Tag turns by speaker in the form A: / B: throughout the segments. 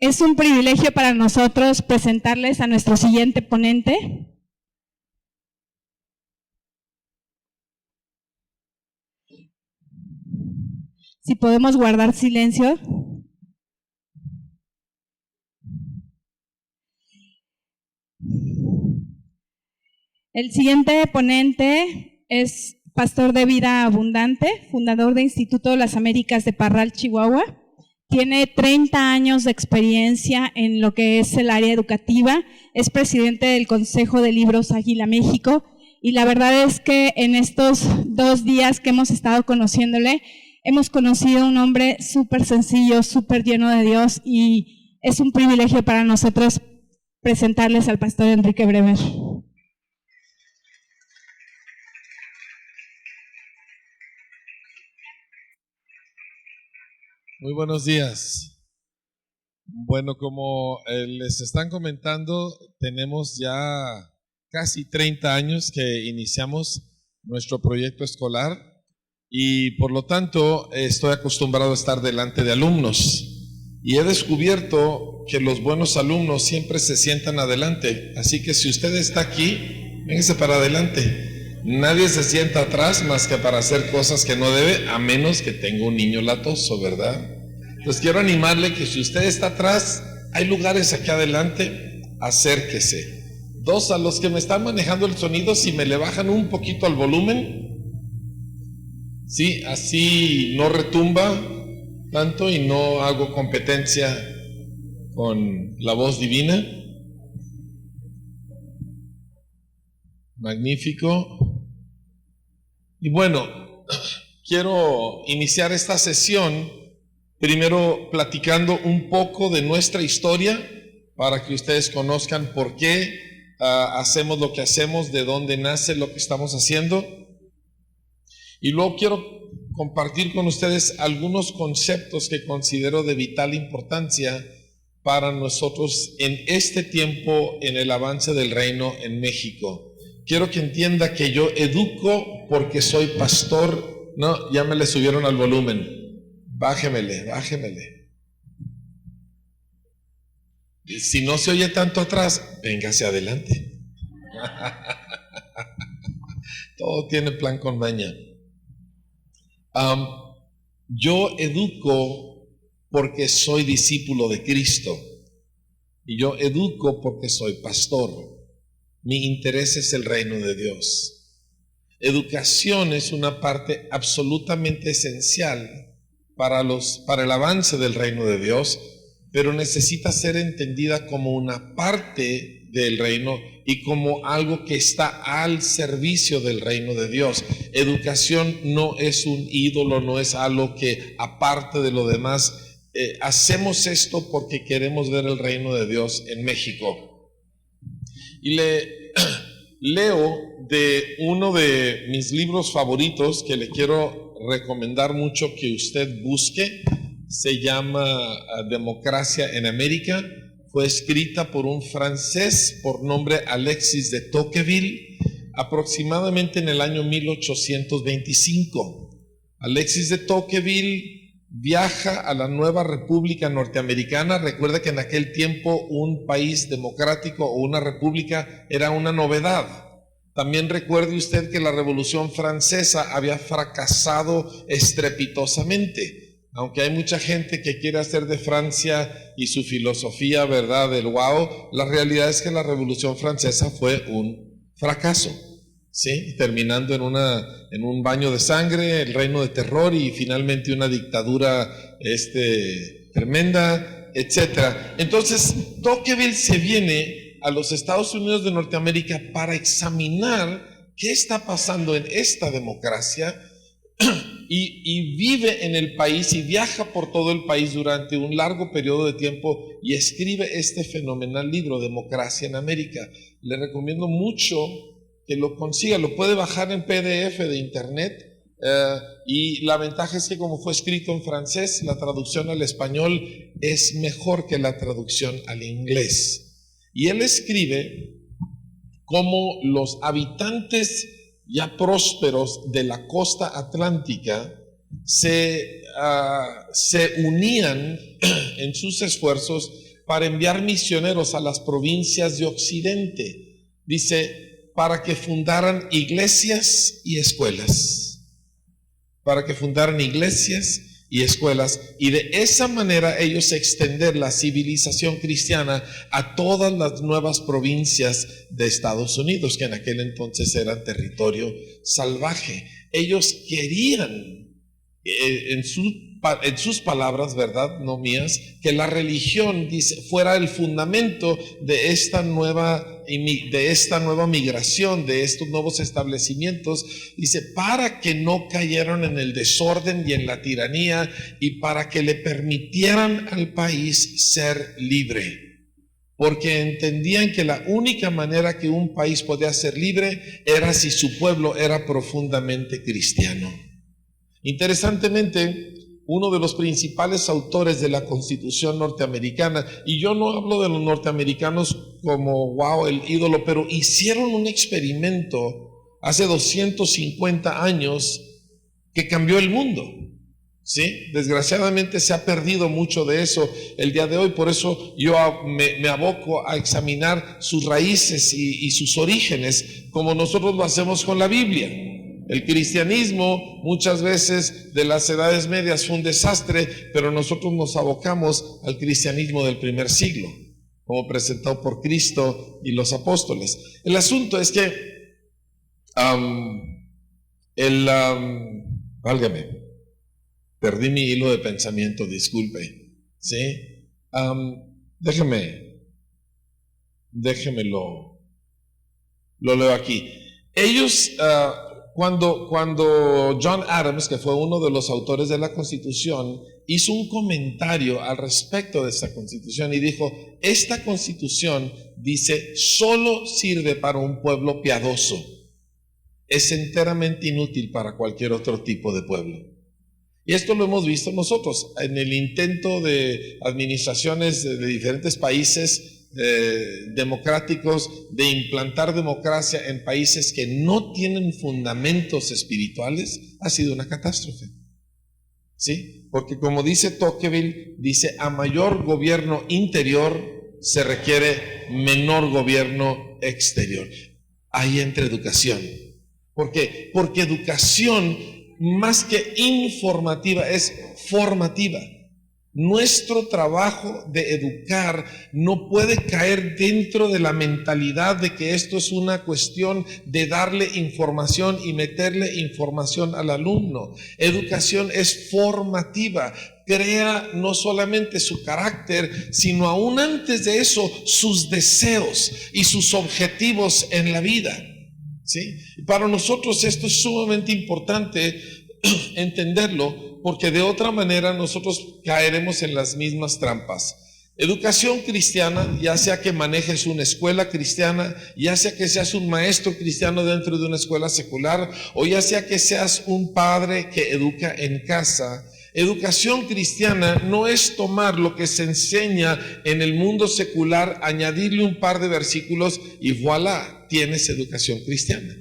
A: Es un privilegio para nosotros presentarles a nuestro siguiente ponente. Si podemos guardar silencio. El siguiente ponente es pastor de Vida Abundante, fundador de Instituto de las Américas de Parral, Chihuahua. Tiene 30 años de experiencia en lo que es el área educativa, es presidente del Consejo de Libros Águila México, y la verdad es que en estos 2 días que hemos estado conociéndole, hemos conocido un hombre súper sencillo, súper lleno de Dios, y es un privilegio para nosotros presentarles al pastor Enrique Bremer.
B: Muy buenos días. Bueno, como les están comentando, tenemos ya casi 30 años que iniciamos nuestro proyecto escolar y por lo tanto estoy acostumbrado a estar delante de alumnos y he descubierto que los buenos alumnos siempre se sientan adelante, así que si usted está aquí, véngase para adelante. Nadie se sienta atrás más que para hacer cosas que no debe, a menos que tenga un niño latoso, ¿verdad? Entonces quiero animarle que si usted está atrás, hay lugares aquí adelante, acérquese. 2, a los que me están manejando el sonido, si me le bajan un poquito al volumen, sí, así no retumba tanto y no hago competencia con la voz divina. Magnífico. Y bueno, quiero iniciar esta sesión primero platicando un poco de nuestra historia para que ustedes conozcan por qué hacemos lo que hacemos, de dónde nace lo que estamos haciendo. Y luego quiero compartir con ustedes algunos conceptos que considero de vital importancia para nosotros en este tiempo en el avance del reino en México. Quiero que entienda que yo educo porque soy pastor. No, ya me le subieron al volumen. Bájemele. Si no se oye tanto atrás, véngase adelante. Todo tiene plan con maña. Yo educo porque soy discípulo de Cristo. Y yo educo porque soy pastor. Mi interés es el reino de Dios. Educación es una parte absolutamente esencial para el avance del reino de Dios, pero necesita ser entendida como una parte del reino y como algo que está al servicio del reino de Dios. Educación no es un ídolo, no es algo que aparte de lo demás. Hacemos esto porque queremos ver el reino de Dios en México. Y leo de uno de mis libros favoritos que le quiero recomendar mucho que usted busque. Se llama Democracia en América. Fue escrita por un francés por nombre Alexis de Tocqueville, aproximadamente en el año 1825. Alexis de Tocqueville viaja a la nueva República Norteamericana. Recuerda que en aquel tiempo un país democrático o una república era una novedad. También recuerde usted que la Revolución Francesa había fracasado estrepitosamente. Aunque hay mucha gente que quiere hacer de Francia y su filosofía, ¿verdad?, del wow, la realidad es que la Revolución Francesa fue un fracaso, ¿sí? Terminando en un baño de sangre, el reino de terror y finalmente una dictadura tremenda, etc. Entonces, Tocqueville se viene a los Estados Unidos de Norteamérica para examinar qué está pasando en esta democracia. Y vive en el país y viaja por todo el país durante un largo periodo de tiempo y escribe este fenomenal libro, Democracia en América. Le recomiendo mucho que lo consiga, lo puede bajar en PDF de internet, y la ventaja es que como fue escrito en francés, la traducción al español es mejor que la traducción al inglés. Y él escribe cómo los habitantes ya prósperos de la costa atlántica se unían en sus esfuerzos para enviar misioneros a las provincias de Occidente. Dice, para que fundaran iglesias y escuelas. Para que fundaran iglesias y escuelas, y de esa manera ellos extender la civilización cristiana a todas las nuevas provincias de Estados Unidos, que en aquel entonces eran territorio salvaje. Ellos querían, en sus palabras, ¿verdad? No mías, que la religión fuera el fundamento de esta nueva migración, de estos nuevos establecimientos. Dice, para que no cayeran en el desorden y en la tiranía, y para que le permitieran al país ser libre. Porque entendían que la única manera que un país podía ser libre era si su pueblo era profundamente cristiano. Interesantemente, uno de los principales autores de la Constitución norteamericana, y yo no hablo de los norteamericanos como wow, el ídolo, pero hicieron un experimento hace 250 años que cambió el mundo. ¿Sí? Desgraciadamente se ha perdido mucho de eso el día de hoy, por eso yo me aboco a examinar sus raíces y sus orígenes, como nosotros lo hacemos con la Biblia. El cristianismo muchas veces de las edades medias fue un desastre, pero nosotros nos abocamos al cristianismo del primer siglo, como presentado por Cristo y los apóstoles. El asunto es que válgame, perdí mi hilo de pensamiento, disculpe, ¿sí? Déjemelo, lo leo aquí. Ellos, cuando John Adams, que fue uno de los autores de la Constitución, hizo un comentario al respecto de esta Constitución y dijo, esta Constitución, dice, solo sirve para un pueblo piadoso, es enteramente inútil para cualquier otro tipo de pueblo. Y esto lo hemos visto nosotros en el intento de administraciones de diferentes países democráticos de implantar democracia en países que no tienen fundamentos espirituales. Ha sido una catástrofe, ¿sí? Porque como dice Tocqueville, dice, a mayor gobierno interior se requiere menor gobierno exterior. Ahí entra educación. ¿Por qué? Porque educación, más que informativa, es formativa. Nuestro trabajo de educar no puede caer dentro de la mentalidad de que esto es una cuestión de darle información y meterle información al alumno. Educación es formativa, crea no solamente su carácter, sino aún antes de eso, sus deseos y sus objetivos en la vida. ¿Sí? Para nosotros esto es sumamente importante entenderlo, porque de otra manera nosotros caeremos en las mismas trampas. Educación cristiana, ya sea que manejes una escuela cristiana, ya sea que seas un maestro cristiano dentro de una escuela secular, o ya sea que seas un padre que educa en casa. Educación cristiana no es tomar lo que se enseña en el mundo secular, añadirle un par de versículos y voilà, tienes educación cristiana.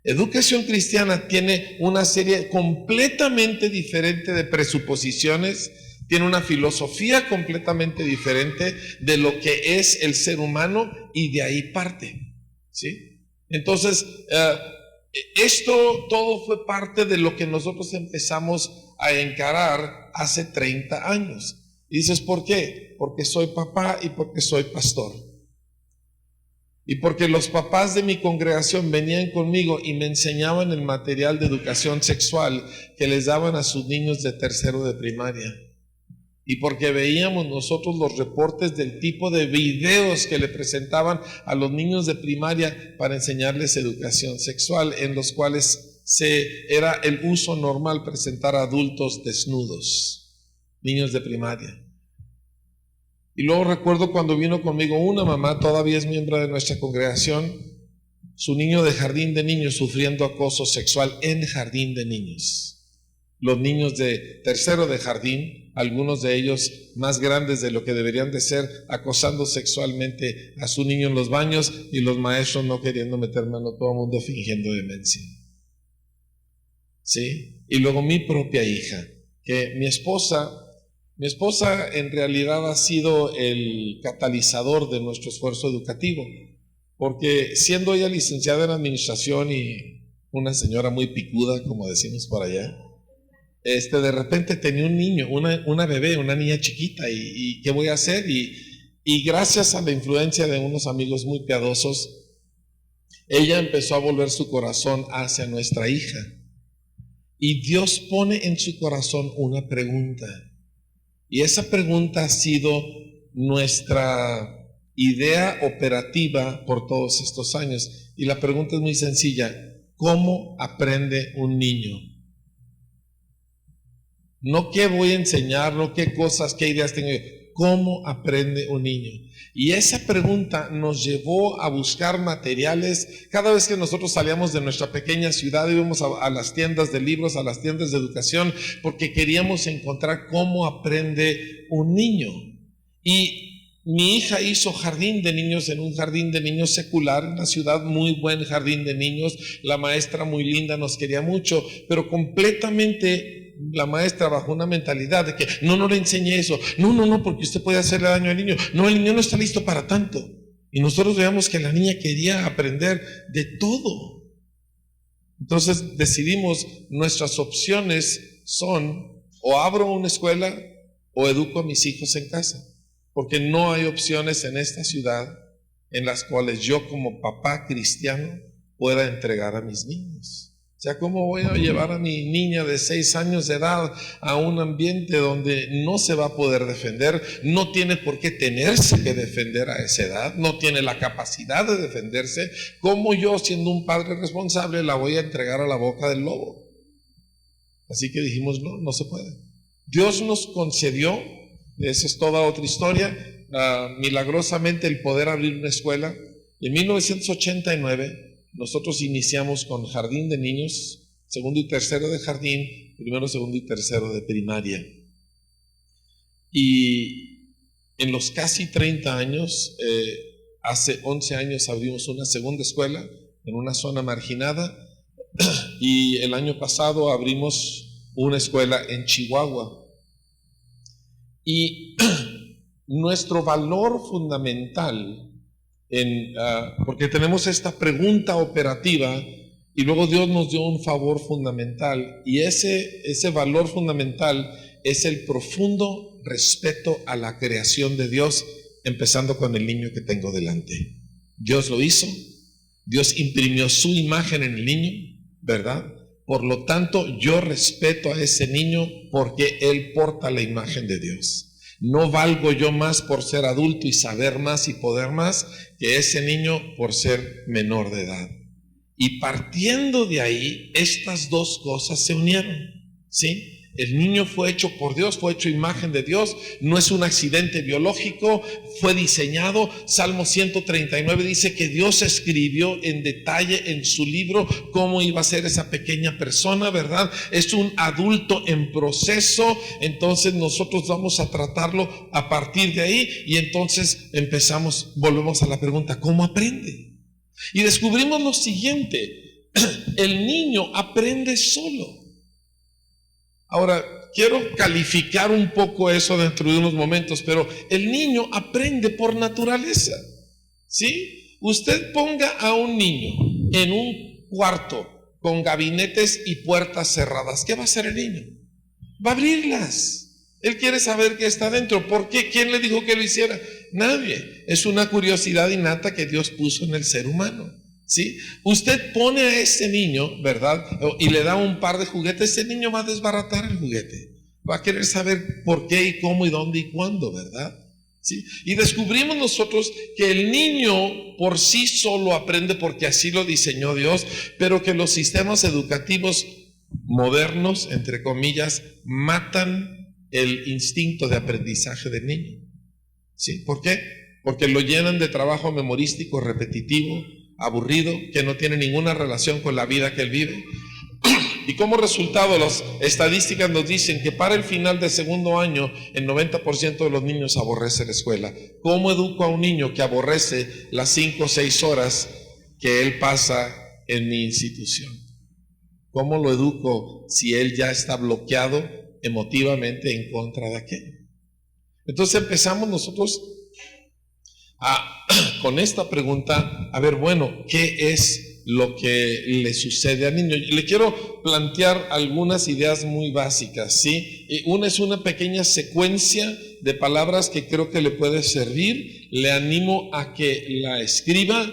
B: Educación cristiana tiene una serie completamente diferente de presuposiciones, tiene una filosofía completamente diferente de lo que es el ser humano y de ahí parte, ¿sí? Entonces, esto todo fue parte de lo que nosotros empezamos a encarar hace 30 años. Y dices, ¿por qué? Porque soy papá y porque soy pastor. Y porque los papás de mi congregación venían conmigo y me enseñaban el material de educación sexual que les daban a sus niños de tercero de primaria. Y porque veíamos nosotros los reportes del tipo de videos que le presentaban a los niños de primaria para enseñarles educación sexual, en los cuales era el uso normal presentar a adultos desnudos, niños de primaria. Y luego recuerdo cuando vino conmigo una mamá, todavía es miembro de nuestra congregación, su niño de jardín de niños sufriendo acoso sexual en jardín de niños. Los niños de tercero de jardín, algunos de ellos más grandes de lo que deberían de ser, acosando sexualmente a su niño en los baños y los maestros no queriendo meter mano, todo el mundo fingiendo demencia. ¿Sí? Y luego mi propia hija, que mi esposa Mi esposa en realidad ha sido el catalizador de nuestro esfuerzo educativo, porque siendo ella licenciada en administración y una señora muy picuda, como decimos por allá, de repente tenía un niño, una bebé, una niña chiquita, y ¿qué voy a hacer? Y gracias a la influencia de unos amigos muy piadosos, ella empezó a volver su corazón hacia nuestra hija. Y Dios pone en su corazón una pregunta. Y esa pregunta ha sido nuestra idea operativa por todos estos años. Y la pregunta es muy sencilla: ¿cómo aprende un niño? No qué voy a enseñar, no qué cosas, qué ideas tengo yo. ¿Cómo aprende un niño? Y esa pregunta nos llevó a buscar materiales. Cada vez que nosotros salíamos de nuestra pequeña ciudad, íbamos a las tiendas de libros, a las tiendas de educación, porque queríamos encontrar cómo aprende un niño. Y mi hija hizo jardín de niños en un jardín de niños secular, en la ciudad, muy buen jardín de niños. La maestra muy linda, nos quería mucho, pero completamente la maestra bajo una mentalidad de que no le enseñe eso, no, porque usted puede hacerle daño al niño, no, el niño no está listo para tanto. Y nosotros veíamos que la niña quería aprender de todo. Entonces decidimos, nuestras opciones son: o abro una escuela o educo a mis hijos en casa, porque no hay opciones en esta ciudad en las cuales yo como papá cristiano pueda entregar a mis niños. O sea, ¿cómo voy a llevar a mi niña de 6 años de edad a un ambiente donde no se va a poder defender? No tiene por qué tenerse que defender a esa edad, no tiene la capacidad de defenderse. ¿Cómo yo, siendo un padre responsable, la voy a entregar a la boca del lobo? Así que dijimos, no se puede. Dios nos concedió, esa es toda otra historia, milagrosamente el poder abrir una escuela. En 1989 nosotros iniciamos con jardín de niños, segundo y tercero de jardín, primero, segundo y tercero de primaria. Y en los casi 30 años, hace 11 años abrimos una segunda escuela en una zona marginada, y el año pasado abrimos una escuela en Chihuahua. Y nuestro valor fundamental, porque tenemos esta pregunta operativa, y luego Dios nos dio un favor fundamental, y ese valor fundamental es el profundo respeto a la creación de Dios, empezando con el niño que tengo delante. Dios lo hizo, Dios imprimió su imagen en el niño, ¿verdad? Por lo tanto, yo respeto a ese niño porque él porta la imagen de Dios. No valgo yo más por ser adulto y saber más y poder más que ese niño por ser menor de edad. Y partiendo de ahí, estas dos cosas se unieron, ¿sí? El niño fue hecho por Dios, fue hecho imagen de Dios, no es un accidente biológico, fue diseñado. Salmo 139 dice que Dios escribió en detalle en su libro cómo iba a ser esa pequeña persona, ¿verdad? Es un adulto en proceso, entonces nosotros vamos a tratarlo a partir de ahí, y entonces volvemos a la pregunta: ¿cómo aprende? Y descubrimos lo siguiente: el niño aprende solo. Ahora, quiero calificar un poco eso dentro de unos momentos, pero el niño aprende por naturaleza, ¿sí? Usted ponga a un niño en un cuarto con gabinetes y puertas cerradas, ¿qué va a hacer el niño? Va a abrirlas. Él quiere saber qué está dentro. ¿Por qué? ¿Quién le dijo que lo hiciera? Nadie. Es una curiosidad innata que Dios puso en el ser humano, ¿sí? Usted pone a ese niño, ¿verdad? Y le da un par de juguetes, ese niño va a desbaratar el juguete, va a querer saber por qué y cómo y dónde y cuándo, ¿verdad? ¿Sí? Y descubrimos nosotros que el niño por sí solo aprende porque así lo diseñó Dios, pero que los sistemas educativos modernos, entre comillas, matan el instinto de aprendizaje del niño, ¿sí? ¿Por qué? Porque lo llenan de trabajo memorístico, repetitivo, aburrido, que no tiene ninguna relación con la vida que él vive. Y como resultado, las estadísticas nos dicen que para el final del segundo año, el 90% de los niños aborrece la escuela. ¿Cómo educo a un niño que aborrece las 5 o 6 horas que él pasa en mi institución? ¿Cómo lo educo si él ya está bloqueado emotivamente en contra de aquello? Entonces empezamos nosotros con esta pregunta, a ver, bueno, ¿qué es lo que le sucede al niño? Le quiero plantear algunas ideas muy básicas, ¿sí? Una es una pequeña secuencia de palabras que creo que le puede servir. Le animo a que la escriba.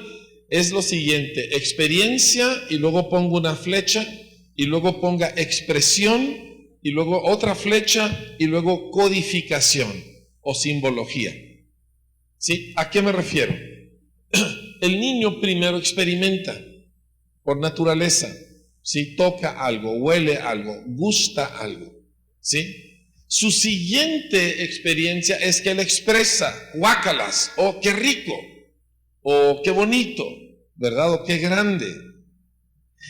B: Es lo siguiente: experiencia, y luego pongo una flecha, y luego ponga expresión, y luego otra flecha, y luego codificación o simbología. ¿Sí? ¿A qué me refiero? El niño primero experimenta por naturaleza, ¿sí? Toca algo, huele algo, gusta algo, ¿sí? Su siguiente experiencia es que él expresa: guácalas, o qué rico, o qué bonito, ¿verdad? O qué grande.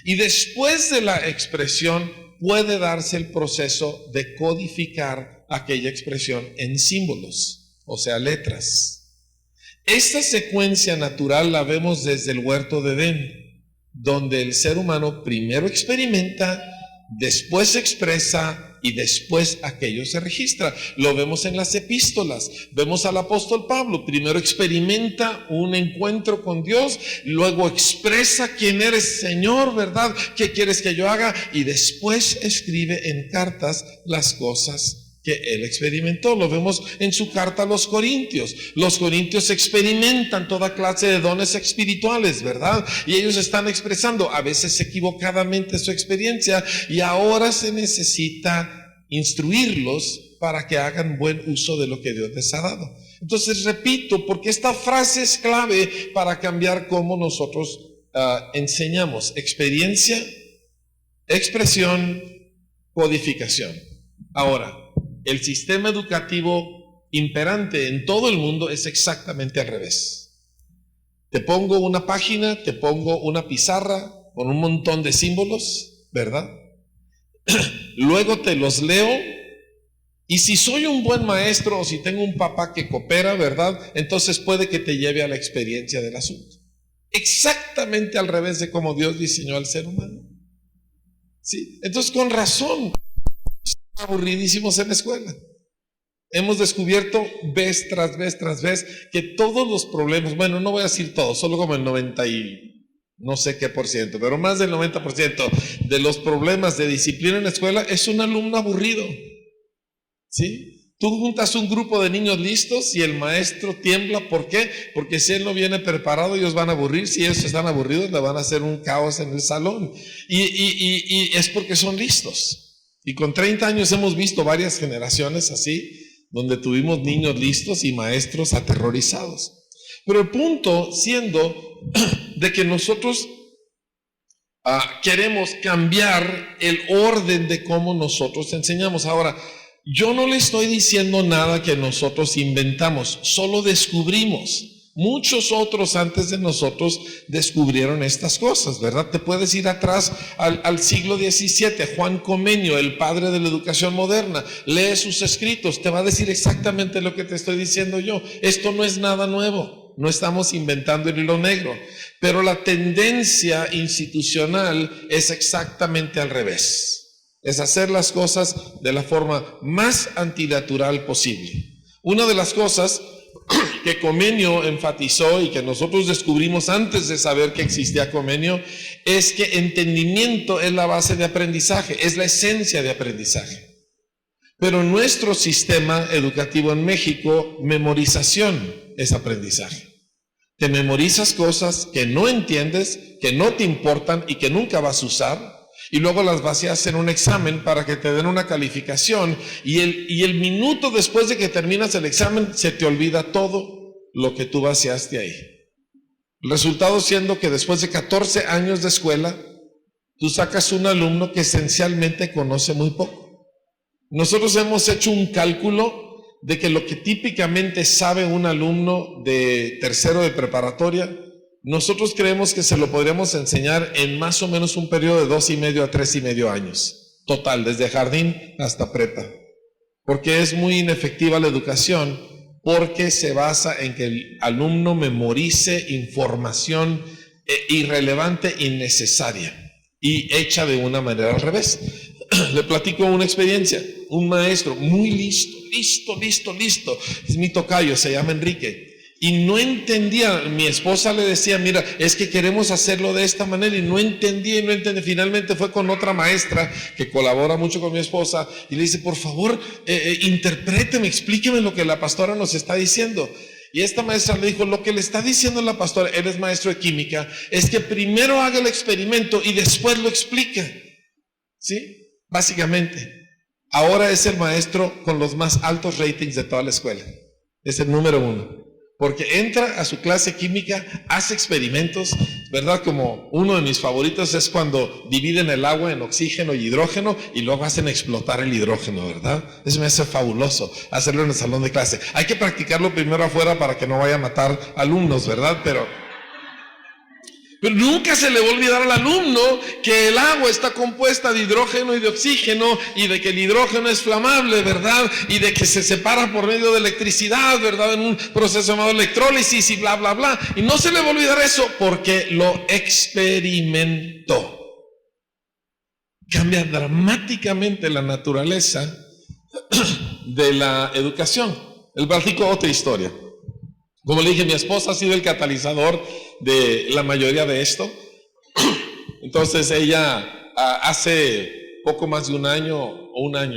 B: Y después de la expresión puede darse el proceso de codificar aquella expresión en símbolos, o sea, letras. Esta secuencia natural la vemos desde el huerto de Edén, donde el ser humano primero experimenta, después expresa y después aquello se registra. Lo vemos en las epístolas. Vemos al apóstol Pablo: primero experimenta un encuentro con Dios, luego expresa: quién eres, Señor, ¿verdad? ¿Qué quieres que yo haga? Y después escribe en cartas las cosas que él experimentó. Lo vemos en su carta a los Corintios. Los corintios experimentan toda clase de dones espirituales, ¿verdad? Y ellos están expresando, a veces equivocadamente, su experiencia, y ahora se necesita instruirlos para que hagan buen uso de lo que Dios les ha dado. Entonces repito, porque esta frase es clave para cambiar cómo nosotros enseñamos: experiencia, expresión, codificación. Ahora, el sistema educativo imperante en todo el mundo es exactamente al revés. Te pongo una página, te pongo una pizarra con un montón de símbolos, ¿verdad? Luego te los leo, y si soy un buen maestro o si tengo un papá que coopera, ¿verdad? Entonces puede que te lleve a la experiencia del asunto. Exactamente al revés de cómo Dios diseñó al ser humano. ¿Sí? Entonces, con razón, aburridísimos en la escuela. Hemos descubierto vez tras vez que todos los problemas, bueno, no voy a decir todos, solo como el 90 y no sé qué por ciento, pero más del 90% de los problemas de disciplina en la escuela es un alumno aburrido. ¿Sí? Tú juntas un grupo de niños listos y el maestro tiembla. ¿Por qué? Porque si él no viene preparado, ellos van a aburrir. Si ellos están aburridos, le van a hacer un caos en el salón. Y es porque son listos. Y con 30 años hemos visto varias generaciones así, donde tuvimos niños listos y maestros aterrorizados. Pero el punto siendo de que nosotros queremos cambiar el orden de cómo nosotros enseñamos. Ahora, yo no le estoy diciendo nada que nosotros inventamos, solo descubrimos. Muchos otros antes de nosotros descubrieron estas cosas, ¿verdad? Te puedes ir atrás al siglo XVII, Juan Comenio, el padre de la educación moderna. Lee sus escritos, te va a decir exactamente lo que te estoy diciendo yo. Esto no es nada nuevo, no estamos inventando el hilo negro, pero la tendencia institucional es exactamente al revés. Es hacer las cosas de la forma más antinatural posible. Una de las cosas que Comenio enfatizó y que nosotros descubrimos antes de saber que existía Comenio es que entendimiento es la base de aprendizaje, es la esencia de aprendizaje. Pero nuestro sistema educativo en México, memorización es aprendizaje. Te memorizas cosas que no entiendes, que no te importan y que nunca vas a usar, y luego las vacías en un examen para que te den una calificación, y el minuto después de que terminas el examen se te olvida todo lo que tú vaciaste ahí. El resultado siendo que después de 14 años de escuela, tú sacas un alumno que esencialmente conoce muy poco. Nosotros hemos hecho un cálculo de que lo que típicamente sabe un alumno de tercero de preparatoria, nosotros creemos que se lo podríamos enseñar en más o menos un periodo de 2,5 a 3,5 años, total, desde jardín hasta prepa. Porque es muy inefectiva la educación, porque se basa en que el alumno memorice información irrelevante, innecesaria y hecha de una manera al revés. Le platico una experiencia. un maestro muy listo. Es mi tocayo, se llama Enrique. Y no entendía, mi esposa le decía, mira, es que queremos hacerlo de esta manera, y no entendía. Finalmente fue con otra maestra que colabora mucho con mi esposa, y le dice, por favor, interpréteme, explíqueme lo que la pastora nos está diciendo. Y esta maestra le dijo, lo que le está diciendo la pastora, él es maestro de química, es que primero haga el experimento y después lo explica. ¿Sí? Básicamente. Ahora es el maestro con los más altos ratings de toda la escuela. Es el número 1. Porque entra a su clase química, hace experimentos, ¿verdad? Como uno de mis favoritos es cuando dividen el agua en oxígeno y hidrógeno y luego hacen explotar el hidrógeno, ¿verdad? Eso me hace fabuloso, hacerlo en el salón de clase. Hay que practicarlo primero afuera para que no vaya a matar alumnos, ¿verdad? Pero nunca se le va a olvidar al alumno que el agua está compuesta de hidrógeno y de oxígeno, y de que el hidrógeno es flamable, ¿verdad? Y de que se separa por medio de electricidad, ¿verdad? En un proceso llamado electrólisis y bla, bla, bla. Y no se le va a olvidar eso porque lo experimentó. Cambia dramáticamente la naturaleza de la educación. El platico otra historia. Como le dije, mi esposa ha sido el catalizador de la mayoría de esto. Entonces ella hace poco más de un año,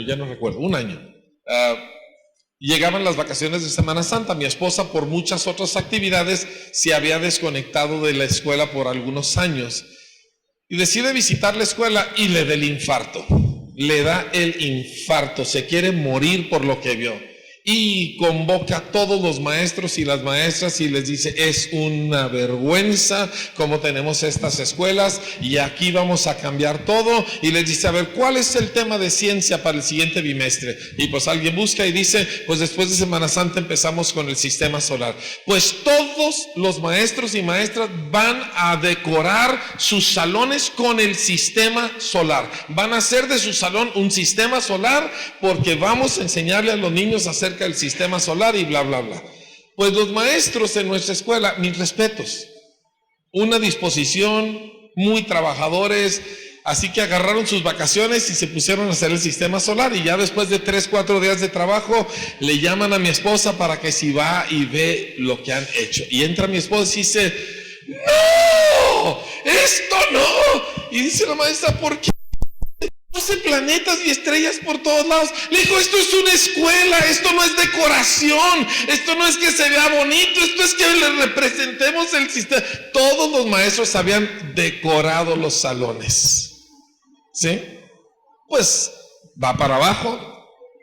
B: ya no recuerdo, un año, llegaban las vacaciones de Semana Santa. Mi esposa, por muchas otras actividades, se había desconectado de la escuela por algunos años y decide visitar la escuela y le da el infarto. Le da el infarto, se quiere morir por lo que vio. Y convoca a todos los maestros y las maestras y les dice, es una vergüenza cómo tenemos estas escuelas y aquí vamos a cambiar todo. Y les dice, a ver, ¿cuál es el tema de ciencia para el siguiente bimestre? Y pues alguien busca y dice, pues después de Semana Santa empezamos con el sistema solar. Pues todos los maestros y maestras van a decorar sus salones con el sistema solar. Van a hacer de su salón un sistema solar porque vamos a enseñarle a los niños a hacer el sistema solar y bla, bla, bla. Pues los maestros en nuestra escuela, mis respetos, una disposición, muy trabajadores, así que agarraron sus vacaciones y se pusieron a hacer el sistema solar, y ya después de 3-4 días de trabajo le llaman a mi esposa para que si va y ve lo que han hecho, y entra mi esposa y dice, ¡no! ¡Esto no! Y dice la maestra, ¿por qué? 12 planetas y estrellas por todos lados. Le dijo, esto es una escuela, esto no es decoración, esto no es que se vea bonito, esto es que le representemos el sistema. Todos los maestros habían decorado los salones. ¿Sí? Pues va para abajo.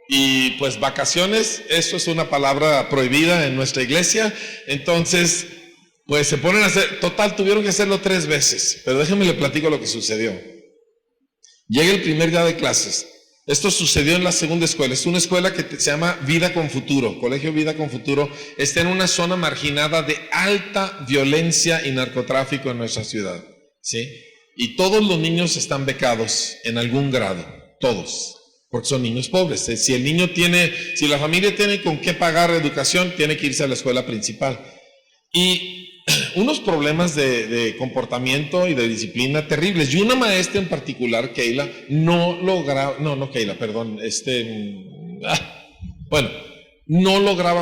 B: Y pues vacaciones, eso es una palabra prohibida en nuestra iglesia. Entonces, pues se ponen a hacer, total, tuvieron que hacerlo 3 veces. Pero déjenme le platico lo que sucedió. Llega el primer día de clases. Esto sucedió en la segunda escuela. Es una escuela que se llama Vida con Futuro, Colegio Vida con Futuro. Está en una zona marginada de alta violencia y narcotráfico en nuestra ciudad, ¿sí? Y todos los niños están becados en algún grado, todos, porque son niños pobres. Si la familia tiene con qué pagar educación, tiene que irse a la escuela principal. Y unos problemas de comportamiento y de disciplina terribles. Y una maestra en particular, Keila, no lograba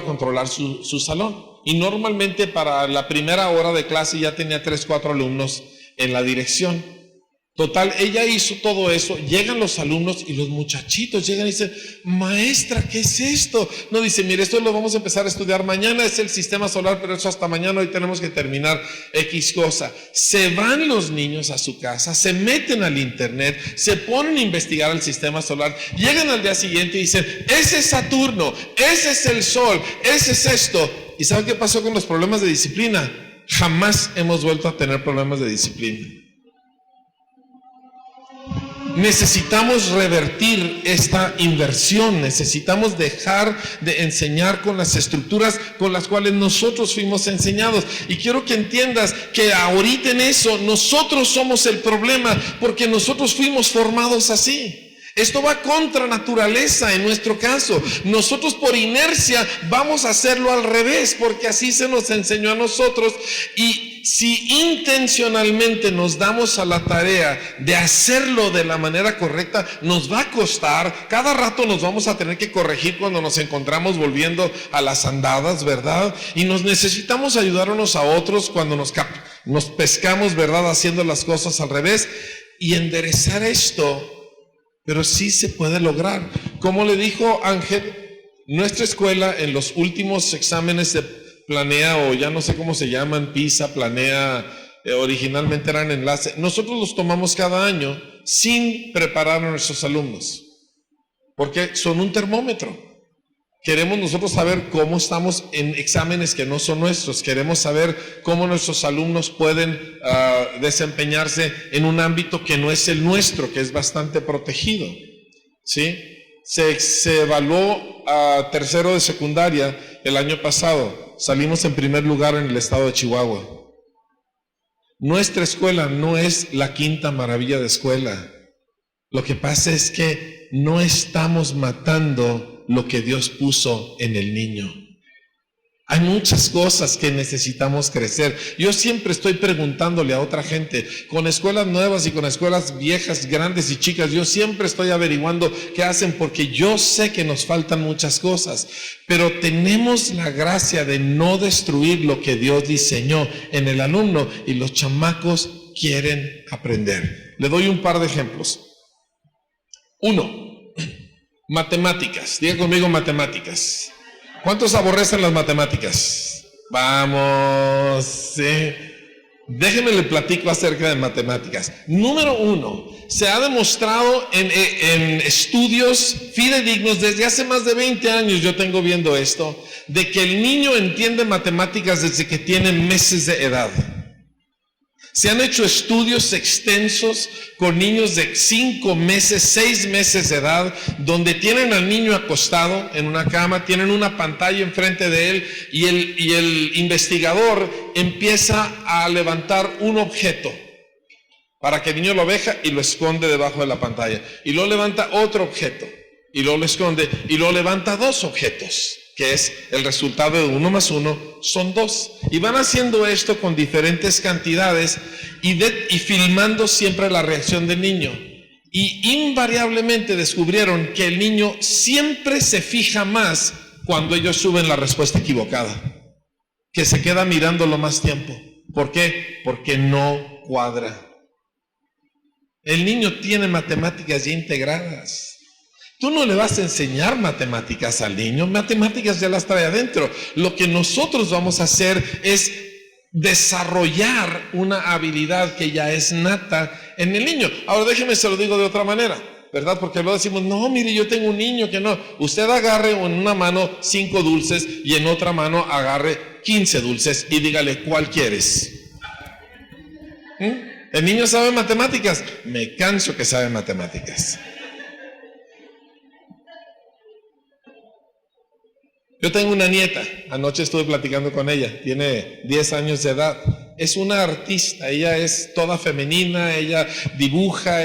B: controlar su salón. Y normalmente para la primera hora de clase ya tenía 3-4 alumnos en la dirección. Total, ella hizo todo eso, llegan los alumnos y los muchachitos llegan y dicen, maestra, ¿qué es esto? No, dice, mire, esto lo vamos a empezar a estudiar mañana, es el sistema solar, pero eso hasta mañana, hoy tenemos que terminar X cosa. Se van los niños a su casa, se meten al internet, se ponen a investigar el sistema solar, llegan al día siguiente y dicen, ese es Saturno, ese es el Sol, ese es esto. ¿Y saben qué pasó con los problemas de disciplina? Jamás hemos vuelto a tener problemas de disciplina. Necesitamos revertir esta inversión, necesitamos dejar de enseñar con las estructuras con las cuales nosotros fuimos enseñados. Y quiero que entiendas que ahorita en eso nosotros somos el problema, porque nosotros fuimos formados así. Esto va contra naturaleza en nuestro caso. Nosotros por inercia vamos a hacerlo al revés, porque así se nos enseñó a nosotros. Y si intencionalmente nos damos a la tarea de hacerlo de la manera correcta, nos va a costar. Cada rato nos vamos a tener que corregir cuando nos encontramos volviendo a las andadas, ¿verdad? Y nos necesitamos ayudar unos a otros cuando nos pescamos, ¿verdad? Haciendo las cosas al revés y enderezar esto. Pero sí se puede lograr. Como le dijo Ángel, nuestra escuela en los últimos exámenes de Planea, o ya no sé cómo se llaman, PISA, Planea, originalmente eran enlace. Nosotros los tomamos cada año sin preparar a nuestros alumnos, porque son un termómetro. Queremos nosotros saber cómo estamos en exámenes que no son nuestros. Queremos saber cómo nuestros alumnos pueden desempeñarse en un ámbito que no es el nuestro, que es bastante protegido, ¿sí? Se evaluó a tercero de secundaria el año pasado. Salimos en primer lugar en el estado de Chihuahua. Nuestra escuela no es la quinta maravilla de escuela. Lo que pasa es que no estamos matando lo que Dios puso en el niño. Hay muchas cosas que necesitamos crecer. Yo siempre estoy preguntándole a otra gente, con escuelas nuevas y con escuelas viejas, grandes y chicas, yo siempre estoy averiguando qué hacen, porque yo sé que nos faltan muchas cosas, pero tenemos la gracia de no destruir lo que Dios diseñó en el alumno, y los chamacos quieren aprender. Le doy un par de ejemplos. 1. Matemáticas. Diga conmigo matemáticas. ¿Cuántos aborrecen las matemáticas? Vamos, sí. Déjenme le platico acerca de matemáticas. Número 1, se ha demostrado en estudios fidedignos desde hace más de 20 años, yo tengo viendo esto, de que el niño entiende matemáticas desde que tiene meses de edad. Se han hecho estudios extensos con niños de 5 meses, 6 meses de edad, donde tienen al niño acostado en una cama, tienen una pantalla enfrente de él, y el investigador empieza a levantar un objeto para que el niño lo vea y lo esconde debajo de la pantalla. Y luego levanta otro objeto y luego lo esconde, y luego levanta 2 objetos, que es el resultado de 1 más 1 son 2. Y van haciendo esto con diferentes cantidades y filmando siempre la reacción del niño. Y invariablemente descubrieron que el niño siempre se fija más cuando ellos suben la respuesta equivocada, que se queda mirándolo más tiempo. ¿Por qué? Porque no cuadra. El niño tiene matemáticas ya integradas. Tú no le vas a enseñar matemáticas al niño, matemáticas ya las trae adentro. Lo que nosotros vamos a hacer es desarrollar una habilidad que ya es nata en el niño. Ahora déjeme se lo digo de otra manera, ¿verdad? Porque luego decimos, no, mire, yo tengo un niño que no. Usted agarre en una mano 5 dulces y en otra mano agarre 15 dulces y dígale, ¿cuál quieres? ¿El niño sabe matemáticas? Me canso que sabe matemáticas. Yo tengo una nieta, anoche estuve platicando con ella, tiene 10 años de edad, es una artista, ella es toda femenina, ella dibuja,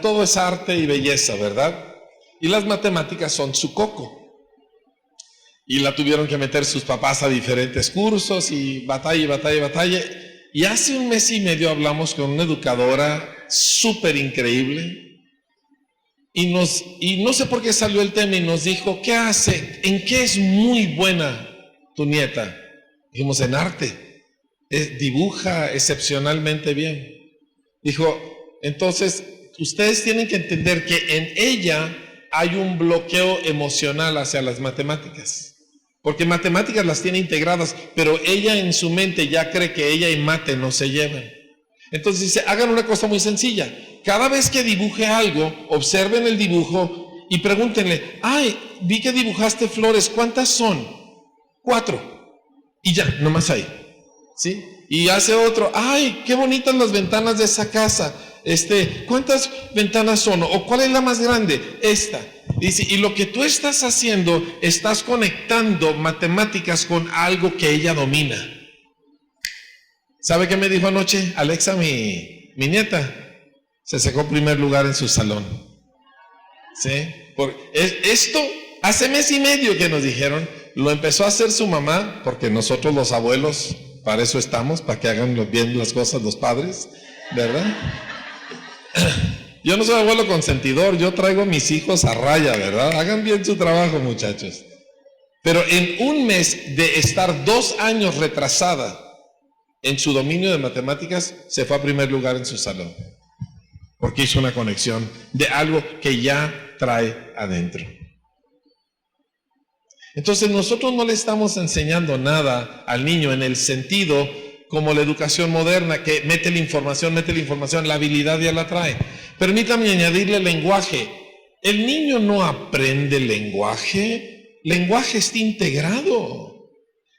B: todo es arte y belleza, ¿verdad? Y las matemáticas son su coco. Y la tuvieron que meter sus papás a diferentes cursos y batalla. Y hace 1 mes y medio hablamos con una educadora súper increíble. Y no sé por qué salió el tema y nos dijo, ¿qué hace? ¿En qué es muy buena tu nieta? Dijimos, en arte. Dibuja excepcionalmente bien. Dijo, entonces, ustedes tienen que entender que en ella hay un bloqueo emocional hacia las matemáticas. Porque matemáticas las tiene integradas, pero ella en su mente ya cree que ella y mate no se llevan. Entonces dice, hagan una cosa muy sencilla. Cada vez que dibuje algo, observen el dibujo y pregúntenle, ay, vi que dibujaste flores, ¿cuántas son? 4. Y ya, nomás ahí. ¿Sí? Y hace otro, ay, qué bonitas las ventanas de esa casa. ¿Cuántas ventanas son? ¿O cuál es la más grande? Esta. Dice, y lo que tú estás haciendo, estás conectando matemáticas con algo que ella domina. ¿Sabe qué me dijo anoche? Alexa, mi nieta, se sacó primer lugar en su salón. ¿Sí? Esto, hace 1 mes y medio que nos dijeron, lo empezó a hacer su mamá, porque nosotros los abuelos Para eso estamos, para que hagan bien las cosas los padres, ¿verdad? Yo no soy abuelo consentidor, yo traigo a mis hijos a raya, ¿verdad? Hagan bien su trabajo, muchachos. Pero en un mes de estar 2 años retrasada en su dominio de matemáticas, se fue a primer lugar en su salón. Porque hizo una conexión de algo que ya trae adentro. Entonces nosotros no le estamos enseñando nada al niño en el sentido como la educación moderna, que mete la información, la habilidad ya la trae. Permítame añadirle lenguaje. El niño no aprende lenguaje está integrado.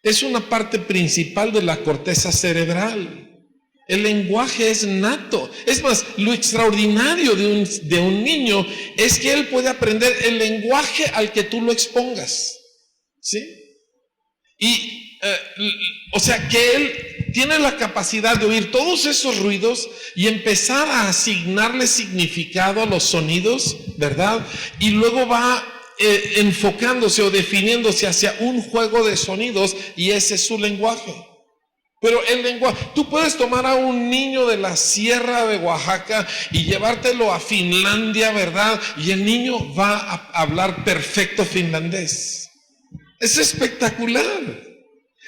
B: Es una parte principal de la corteza cerebral. El lenguaje es nato. Es más, lo extraordinario de un niño es que él puede aprender el lenguaje al que tú lo expongas. ¿Sí? Y, o sea, que él tiene la capacidad de oír todos esos ruidos y empezar a asignarle significado a los sonidos, ¿verdad? Y luego va enfocándose o definiéndose hacia un juego de sonidos y ese es su lenguaje. Pero el lenguaje, tú puedes tomar a un niño de la sierra de Oaxaca y llevártelo a Finlandia, ¿verdad? Y el niño va a hablar perfecto finlandés. Es espectacular.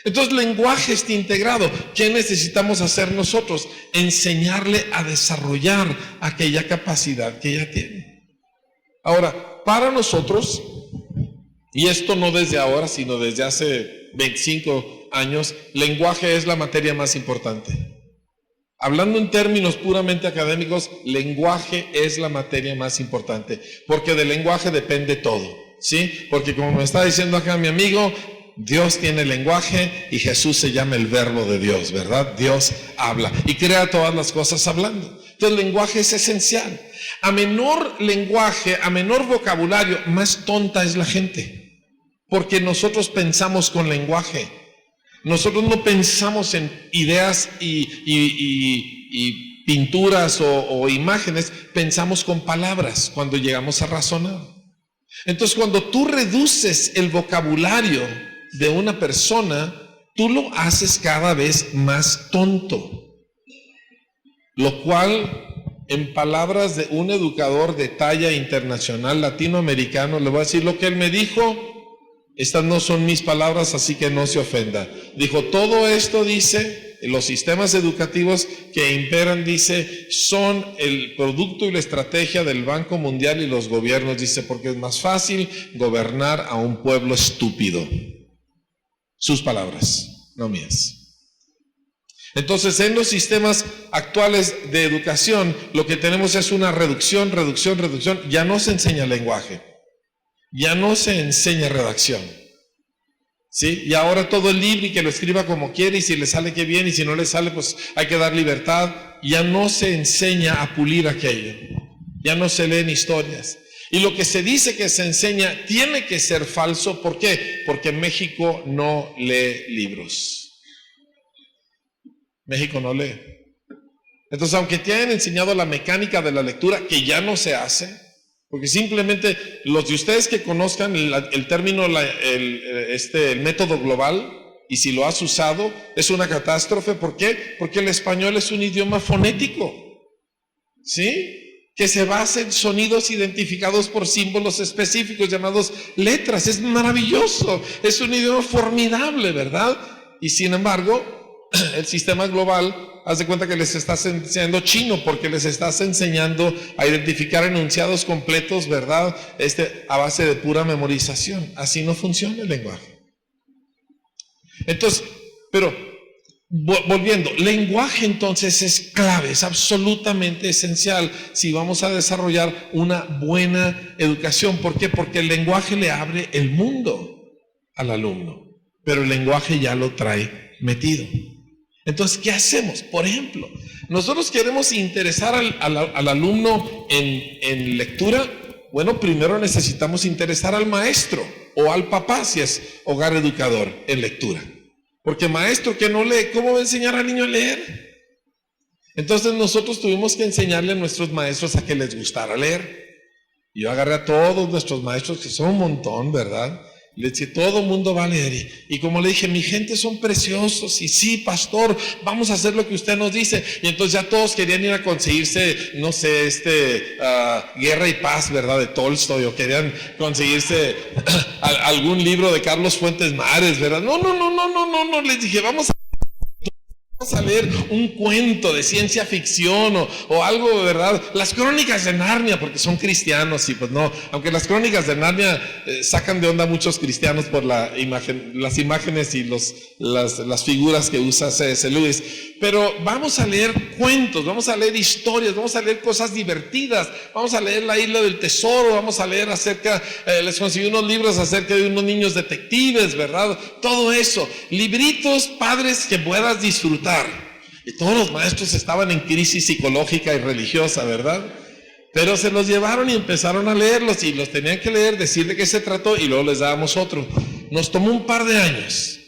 B: Entonces, lenguaje está integrado. ¿Qué necesitamos hacer nosotros? Enseñarle a desarrollar aquella capacidad que ella tiene. Ahora, para nosotros, y esto no desde ahora, sino desde hace 25 años, lenguaje es la materia más importante. Hablando en términos puramente académicos, lenguaje es la materia más importante, porque del lenguaje depende todo, ¿sí? Porque como me está diciendo acá mi amigo, Dios tiene lenguaje y Jesús se llama el verbo de Dios, ¿verdad? Dios habla y crea todas las cosas hablando. Entonces el lenguaje es esencial. A menor lenguaje, a menor vocabulario, más tonta es la gente, porque nosotros pensamos con lenguaje. Nosotros no pensamos en ideas y pinturas o imágenes, pensamos con palabras cuando llegamos a razonar. Entonces, cuando tú reduces el vocabulario de una persona, tú lo haces cada vez más tonto. Lo cual, en palabras de un educador de talla internacional latinoamericano, le voy a decir lo que él me dijo. Estas no son mis palabras, así que no se ofenda. Dijo, todo esto, dice, los sistemas educativos que imperan, dice, son el producto y la estrategia del Banco Mundial y los gobiernos, dice, porque es más fácil gobernar a un pueblo estúpido. Sus palabras, no mías. Entonces, en los sistemas actuales de educación, lo que tenemos es una reducción. Ya no se enseña lenguaje. Ya no se enseña redacción, ¿sí? Y ahora todo es libre y que lo escriba como quiere y si le sale qué bien y si no le sale pues hay que dar libertad. Ya no se enseña a pulir aquello, ya no se leen historias. Y lo que se dice que se enseña tiene que ser falso. ¿Por qué? Porque México no lee libros. México no lee. Entonces, aunque te hayan enseñado la mecánica de la lectura, que ya no se hace, porque simplemente los de ustedes que conozcan el término, el método global, y si lo has usado, es una catástrofe. ¿Por qué? Porque el español es un idioma fonético, ¿sí? Que se basa en sonidos identificados por símbolos específicos llamados letras. Es maravilloso, es un idioma formidable, ¿verdad? Y sin embargo, el sistema global, haz de cuenta que les estás enseñando chino, porque les estás enseñando a identificar enunciados completos, ¿verdad? A base de pura memorización. Así no funciona el lenguaje. Entonces, pero volviendo, lenguaje entonces es clave, es absolutamente esencial si vamos a desarrollar una buena educación. ¿Por qué? Porque el lenguaje le abre el mundo al alumno, pero el lenguaje ya lo trae metido. Entonces, ¿qué hacemos? Por ejemplo, nosotros queremos interesar al alumno en lectura. Bueno, primero necesitamos interesar al maestro o al papá, si es hogar educador, en lectura. Porque maestro que no lee, ¿cómo va a enseñar al niño a leer? Entonces nosotros tuvimos que enseñarle a nuestros maestros a que les gustara leer. Y yo agarré a todos nuestros maestros, que son un montón, ¿verdad? Le dije, todo el mundo va a leer. Y como le dije, mi gente son preciosos. Y sí, pastor, vamos a hacer lo que usted nos dice. Y entonces ya todos querían ir a conseguirse, no sé, Guerra y Paz, ¿verdad? De Tolstoy. O querían conseguirse algún libro de Carlos Fuentes Mares, ¿verdad? No. Les dije, vamos a leer un cuento de ciencia ficción o algo, ¿verdad? Las Crónicas de Narnia, porque son cristianos y pues no, aunque las Crónicas de Narnia sacan de onda a muchos cristianos por las imágenes y las figuras que usa C.S. Lewis, pero vamos a leer cuentos, vamos a leer historias, vamos a leer cosas divertidas, vamos a leer La Isla del Tesoro, vamos a leer les conseguí unos libros acerca de unos niños detectives, ¿verdad? Todo eso, libritos padres que puedas disfrutar. Y todos los maestros estaban en crisis psicológica y religiosa, ¿verdad? Pero se los llevaron y empezaron a leerlos y los tenían que leer, decir de qué se trató y luego les dábamos otro. Nos tomó un par de años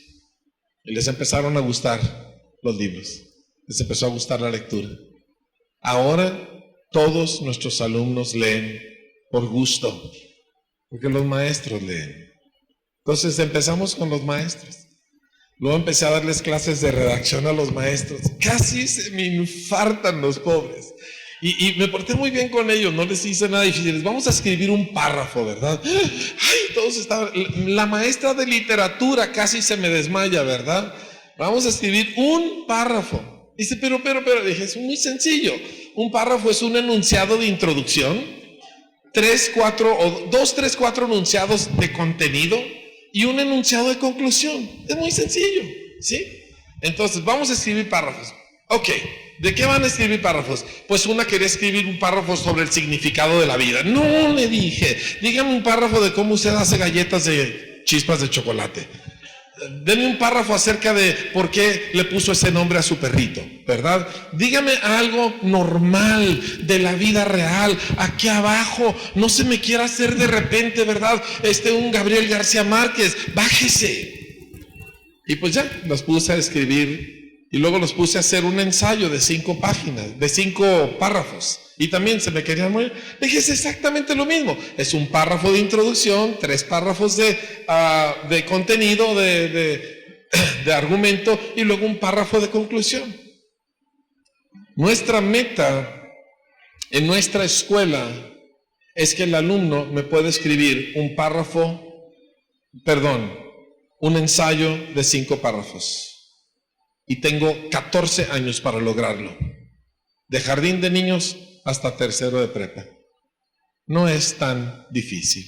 B: y les empezaron a gustar los libros, les empezó a gustar la lectura. Ahora todos nuestros alumnos leen por gusto, porque los maestros leen. Entonces empezamos con los maestros. Luego empecé a darles clases de redacción a los maestros. Casi se me infartan los pobres. Y me porté muy bien con ellos, no les hice nada difícil. Les vamos a escribir un párrafo, ¿verdad? Ay, todos estaban. La maestra de literatura casi se me desmaya, ¿verdad? Vamos a escribir un párrafo. Dice, pero. Dije, es muy sencillo. Un párrafo es un enunciado de introducción, 3, 4 enunciados de contenido y un enunciado de conclusión. Es muy sencillo, ¿sí? Entonces, vamos a escribir párrafos. Ok, ¿de qué van a escribir párrafos? Pues una quería escribir un párrafo sobre el significado de la vida. No, le dije, dígame un párrafo de cómo usted hace galletas de chispas de chocolate. Denme un párrafo acerca de por qué le puso ese nombre a su perrito, ¿verdad? Dígame algo normal de la vida real, aquí abajo. No se me quiera hacer de repente, ¿verdad? Un Gabriel García Márquez, bájese. Y pues ya, los puse a escribir y luego los puse a hacer un ensayo de 5 páginas, de 5 párrafos. Y también se me querían morir. Le dije, es exactamente lo mismo. Es un párrafo de introducción, 3 párrafos de contenido, de argumento y luego un párrafo de conclusión. Nuestra meta en nuestra escuela es que el alumno me pueda escribir un ensayo de 5 párrafos. Y tengo 14 años para lograrlo. De jardín de niños hasta tercero de prepa. No es tan difícil.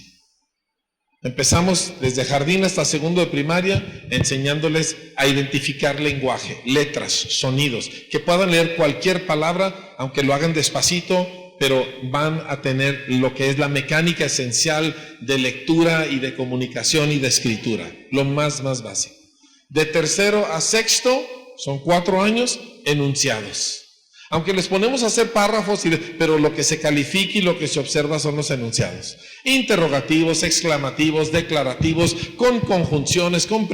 B: Empezamos desde jardín hasta segundo de primaria enseñándoles a identificar lenguaje, letras, sonidos, que puedan leer cualquier palabra, aunque lo hagan despacito, pero van a tener lo que es la mecánica esencial de lectura y de comunicación y de escritura, lo más básico. De tercero a sexto, son 4 años, enunciados. Aunque les ponemos a hacer párrafos, pero lo que se califica y lo que se observa son los enunciados. Interrogativos, exclamativos, declarativos, con conjunciones, con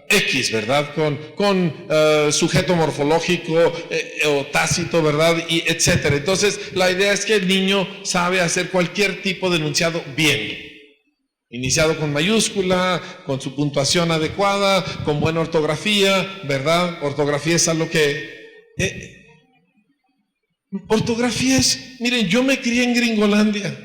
B: X, ¿verdad? Con sujeto morfológico o tácito, ¿verdad? Y etcétera. Entonces, la idea es que el niño sabe hacer cualquier tipo de enunciado bien. Iniciado con mayúscula, con su puntuación adecuada, con buena ortografía, ¿verdad? Ortografía es algo que... ortografía es... Miren, yo me crié en Gringolandia.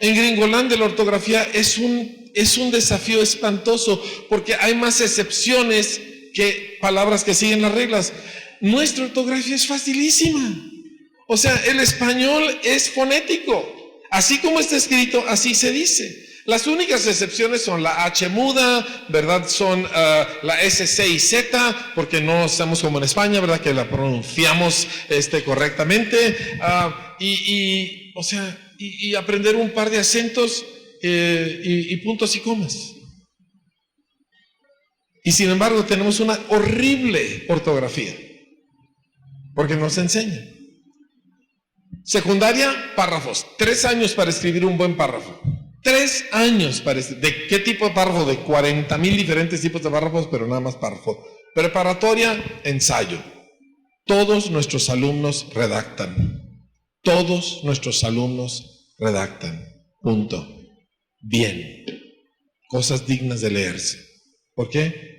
B: En Gringolandia la ortografía es un desafío espantoso porque hay más excepciones que palabras que siguen las reglas. Nuestra ortografía es facilísima. O sea, el español es fonético. Así como está escrito, así se dice. Las únicas excepciones son la H muda, ¿verdad? Son la S, C y Z, porque no estamos como en España, ¿verdad? Que la pronunciamos correctamente. Y aprender un par de acentos y puntos y comas. Y sin embargo tenemos una horrible ortografía, porque no se enseña. Secundaria, párrafos. 3 años para escribir un buen párrafo. 3 años para ¿de qué tipo de párrafo? De 40,000 diferentes tipos de párrafos, pero nada más párrafo. Preparatoria, ensayo. Todos nuestros alumnos redactan. Todos nuestros alumnos redactan. Punto. Bien. cosas dignas de leerse. ¿Por qué?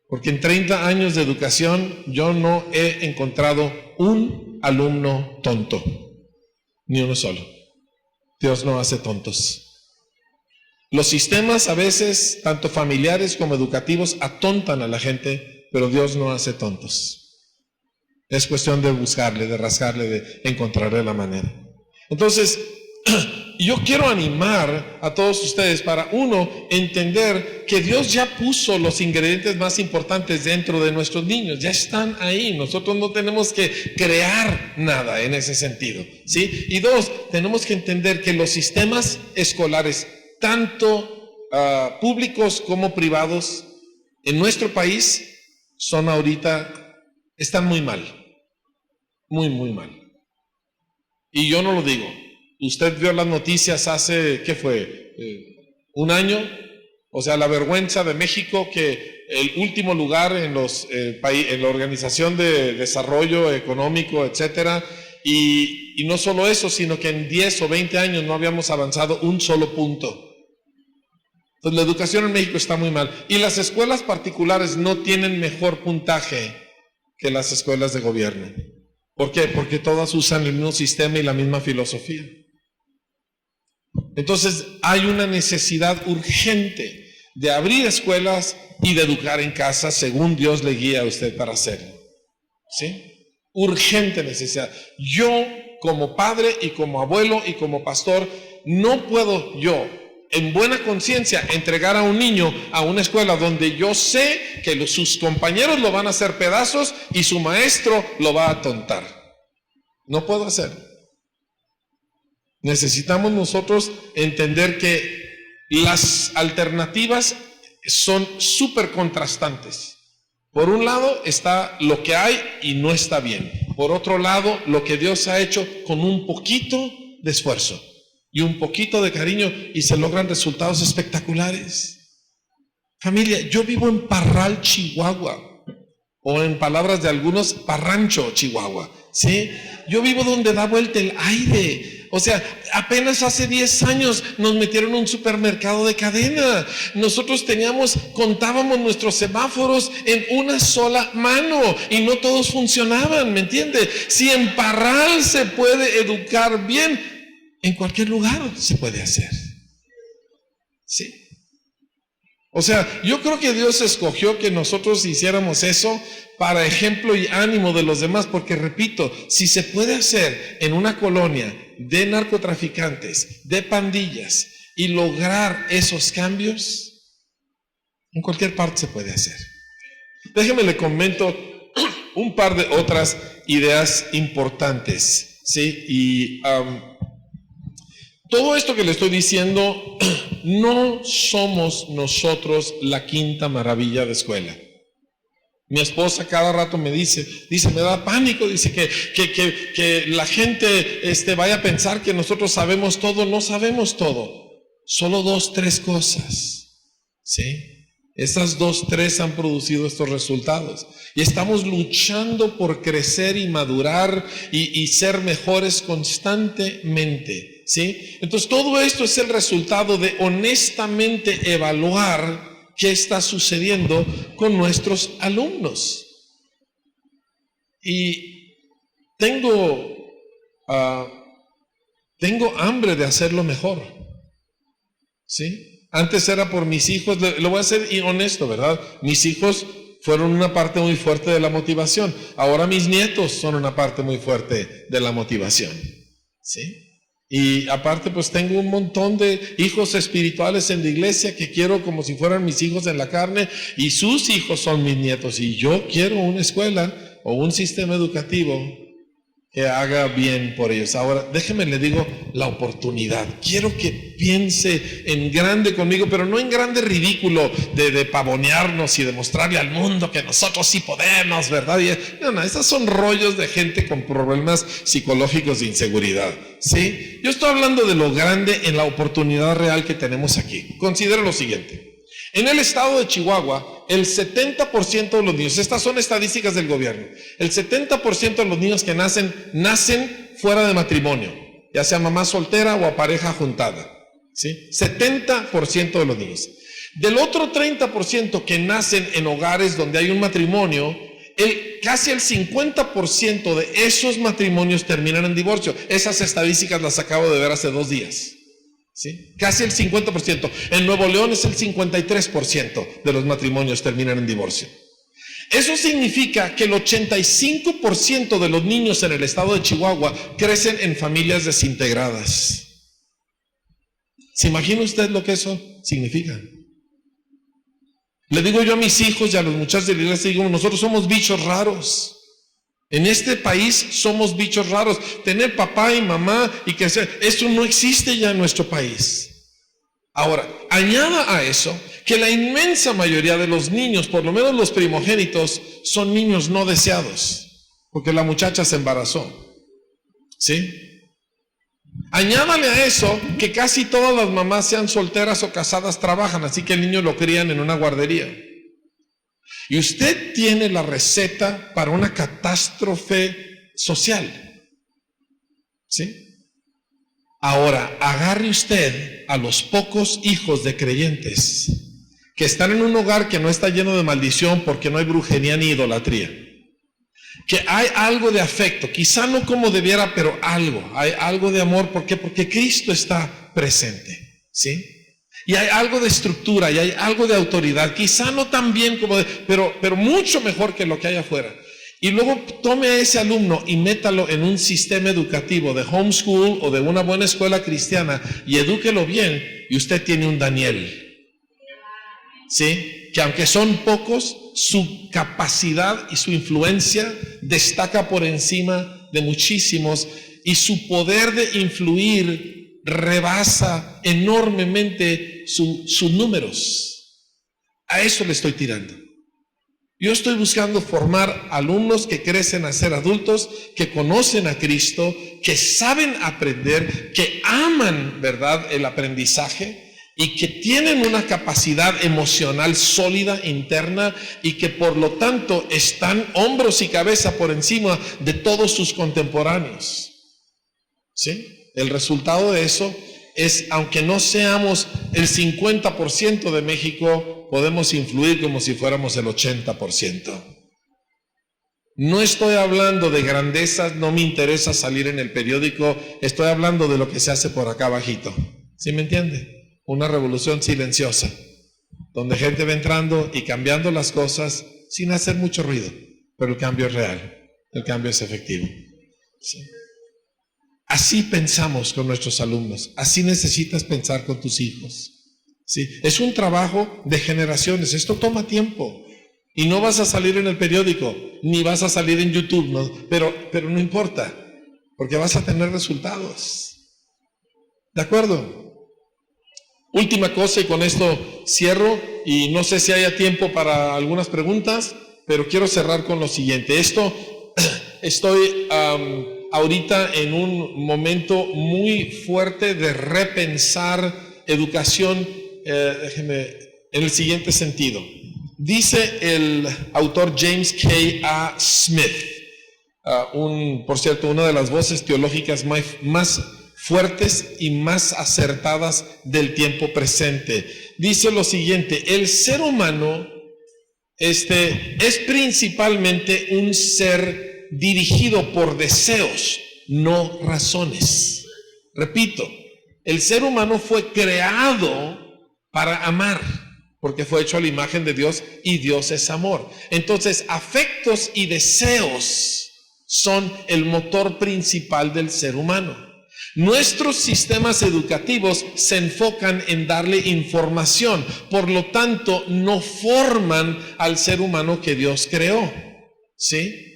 B: Porque en 30 años de educación yo no he encontrado un alumno tonto, ni uno solo. Dios no hace tontos. Los sistemas a veces, tanto familiares como educativos, atontan a la gente, pero Dios no hace tontos. Es cuestión de buscarle, de rascarle, de encontrarle la manera. Entonces, yo quiero animar a todos ustedes para, uno, entender que Dios ya puso los ingredientes más importantes dentro de nuestros niños, ya están ahí. Nosotros no tenemos que crear nada en ese sentido, ¿sí? Y dos, tenemos que entender que los sistemas escolares, tanto públicos como privados, en nuestro país son ahorita, están muy mal, muy, muy mal. Y yo no lo digo. Usted vio las noticias hace, ¿qué fue? Un año. O sea, la vergüenza de México, que el último lugar en la Organización de Desarrollo Económico, etcétera. Y no solo eso, sino que en 10 o 20 años no habíamos avanzado un solo punto. Entonces, la educación en México está muy mal. Y las escuelas particulares no tienen mejor puntaje que las escuelas de gobierno. ¿Por qué? Porque todas usan el mismo sistema y la misma filosofía. Entonces, hay una necesidad urgente de abrir escuelas y de educar en casa según Dios le guía a usted para hacerlo. ¿Sí? Urgente necesidad. Yo, como padre y como abuelo y como pastor, no puedo yo, en buena conciencia, entregar a un niño a una escuela donde yo sé que sus compañeros lo van a hacer pedazos y su maestro lo va a atontar. No puedo hacerlo. Necesitamos nosotros entender que las alternativas son súper contrastantes. Por un lado está lo que hay y no está bien. Por otro lado, lo que Dios ha hecho con un poquito de esfuerzo y un poquito de cariño y se logran resultados espectaculares. Familia, yo vivo en Parral, Chihuahua, o en palabras de algunos, Parrancho, Chihuahua, ¿sí? Yo vivo donde da vuelta el aire. O sea, apenas hace 10 años nos metieron en un supermercado de cadena. Nosotros contábamos nuestros semáforos en una sola mano y no todos funcionaban, ¿me entiende? Si en Parral se puede educar bien, en cualquier lugar se puede hacer. ¿Sí? O sea, yo creo que Dios escogió que nosotros hiciéramos eso para ejemplo y ánimo de los demás, porque repito, si se puede hacer en una colonia de narcotraficantes, de pandillas, y lograr esos cambios, en cualquier parte se puede hacer. Déjeme le comento un par de otras ideas importantes, ¿sí? Y todo esto que le estoy diciendo, no somos nosotros la quinta maravilla de escuela. Mi esposa cada rato me dice, me da pánico, dice que la gente vaya a pensar que nosotros sabemos todo. No sabemos todo, solo 2, 3 cosas, ¿sí? Estas 2, 3 han producido estos resultados y estamos luchando por crecer y madurar y ser mejores constantemente, ¿sí? Entonces todo esto es el resultado de honestamente evaluar qué está sucediendo con nuestros alumnos. Y tengo hambre de hacerlo mejor, ¿sí? Antes era por mis hijos, lo voy a ser honesto, ¿verdad? Mis hijos fueron una parte muy fuerte de la motivación. Ahora mis nietos son una parte muy fuerte de la motivación, ¿sí? Y aparte pues tengo un montón de hijos espirituales en la iglesia que quiero como si fueran mis hijos en la carne, y sus hijos son mis nietos, y yo quiero una escuela o un sistema educativo que haga bien por ellos. Ahora déjeme le digo la oportunidad. Quiero que piense en grande conmigo, pero no en grande ridículo de pavonearnos y demostrarle al mundo que nosotros sí podemos, ¿verdad? No, esos son rollos de gente con problemas psicológicos de inseguridad, ¿sí? Yo estoy hablando de lo grande en la oportunidad real que tenemos aquí. Considera lo siguiente. En el estado de Chihuahua, el 70% de los niños, estas son estadísticas del gobierno, el 70% de los niños que nacen fuera de matrimonio, ya sea mamá soltera o a pareja juntada, ¿sí? 70% de los niños. Del otro 30% que nacen en hogares donde hay un matrimonio, casi el 50% de esos matrimonios terminan en divorcio. Esas estadísticas las acabo de ver hace 2 días. ¿Sí? Casi el 50%. En Nuevo León es el 53% de los matrimonios terminan en divorcio. Eso significa que el 85% de los niños en el estado de Chihuahua crecen en familias desintegradas. ¿Se imagina usted lo que eso significa? Le digo yo a mis hijos y a los muchachos de la iglesia, digo, nosotros somos bichos raros. En este país somos bichos raros. Tener papá y mamá y que eso no existe ya en nuestro país. Ahora, añada a eso que la inmensa mayoría de los niños, por lo menos los primogénitos, son niños no deseados, porque la muchacha se embarazó. ¿Sí? Añádale a eso que casi todas las mamás, sean solteras o casadas, trabajan, así que el niño lo crían en una guardería. Y usted tiene la receta para una catástrofe social. ¿Sí? Ahora, agarre usted a los pocos hijos de creyentes que están en un hogar que no está lleno de maldición porque no hay brujería ni idolatría. Que hay algo de afecto, quizá no como debiera, pero hay algo de amor. ¿Por qué? Porque Cristo está presente. ¿Sí? Y hay algo de estructura y hay algo de autoridad, quizá no tan bien como pero mucho mejor que lo que hay afuera. Y luego tome a ese alumno y métalo en un sistema educativo de homeschool o de una buena escuela cristiana y edúquelo bien, y usted tiene un Daniel. ¿Sí? Que aunque son pocos, su capacidad y su influencia destaca por encima de muchísimos, y su poder de influir rebasa enormemente sus números. A eso le estoy tirando. Yo estoy buscando formar alumnos que crecen a ser adultos, que conocen a Cristo, que saben aprender, que aman, ¿verdad?, el aprendizaje, y que tienen una capacidad emocional sólida interna, y que por lo tanto están hombros y cabeza por encima de todos sus contemporáneos. ¿Sí? El resultado de eso es, aunque no seamos el 50% de México, podemos influir como si fuéramos el 80%. No estoy hablando de grandezas, no me interesa salir en el periódico, estoy hablando de lo que se hace por acá abajito. ¿Sí me entiende? Una revolución silenciosa, donde gente va entrando y cambiando las cosas sin hacer mucho ruido, pero el cambio es real, el cambio es efectivo. ¿Sí? Así pensamos con nuestros alumnos, así necesitas pensar con tus hijos. ¿Sí? Es un trabajo de generaciones, esto toma tiempo, y no vas a salir en el periódico, ni vas a salir en YouTube, ¿no? Pero no importa, porque vas a tener resultados. ¿De acuerdo? Última cosa, y con esto cierro, y no sé si haya tiempo para algunas preguntas, pero quiero cerrar con lo siguiente. Estoy ahorita en un momento muy fuerte de repensar educación, en el siguiente sentido. Dice el autor James K. Smith, por cierto, una de las voces teológicas más fuertes y más acertadas del tiempo presente. Dice lo siguiente: el ser humano es principalmente un ser dirigido por deseos, no razones. Repito, el ser humano fue creado para amar, porque fue hecho a la imagen de Dios y Dios es amor. Entonces, afectos y deseos son el motor principal del ser humano. Nuestros sistemas educativos se enfocan en darle información, por lo tanto no forman al ser humano que Dios creó. ¿Sí?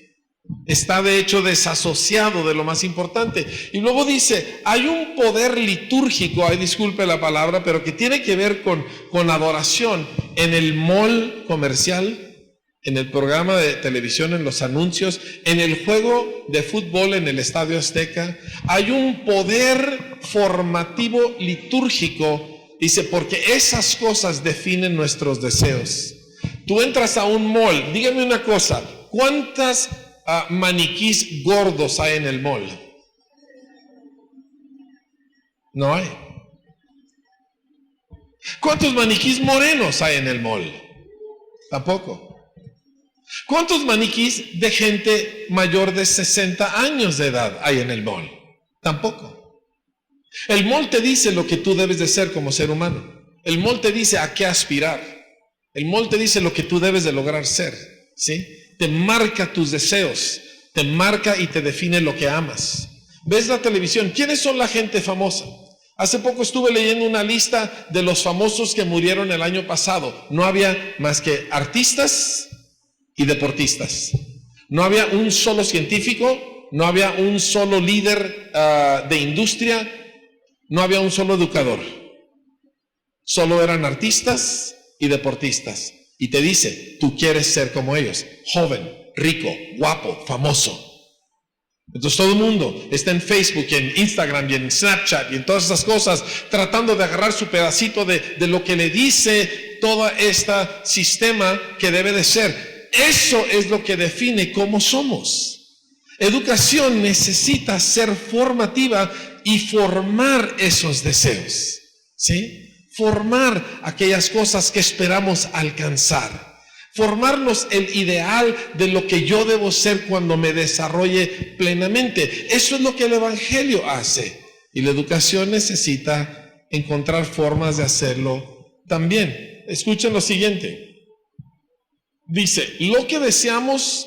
B: Está de hecho desasociado de lo más importante. Y luego dice, hay un poder litúrgico, disculpe la palabra, pero que tiene que ver con adoración en el mall comercial, en el programa de televisión, en los anuncios, en el juego de fútbol en el Estadio Azteca. Hay un poder formativo litúrgico, dice, porque esas cosas definen nuestros deseos. Tú entras a un mall, dígame una cosa, ¿cuántas maniquís gordos hay en el mall? No hay. ¿Cuántos maniquís morenos hay en el mall? Tampoco. ¿Cuántos maniquís de gente mayor de 60 años de edad hay en el mall? Tampoco. El mall te dice lo que tú debes de ser como ser humano. El mall te dice a qué aspirar. El mall te dice lo que tú debes de lograr ser, ¿sí? Te marca tus deseos, te marca y te define lo que amas. ¿Ves la televisión? ¿Quiénes son la gente famosa? Hace poco estuve leyendo una lista de los famosos que murieron el año pasado. No había más que artistas y deportistas. No había un solo científico, no había un solo líder de industria, no había un solo educador. Solo eran artistas y deportistas. Y te dice, tú quieres ser como ellos, joven, rico, guapo, famoso. Entonces todo el mundo está en Facebook, y en Instagram, y en Snapchat, y en todas esas cosas, tratando de agarrar su pedacito de lo que le dice todo este sistema que debe de ser. Eso es lo que define cómo somos. Educación necesita ser formativa y formar esos deseos, ¿sí? Formar aquellas cosas que esperamos alcanzar. Formarnos el ideal de lo que yo debo ser cuando me desarrolle plenamente. Eso es lo que el Evangelio hace. Y la educación necesita encontrar formas de hacerlo también. Escuchen lo siguiente. Dice, lo que deseamos,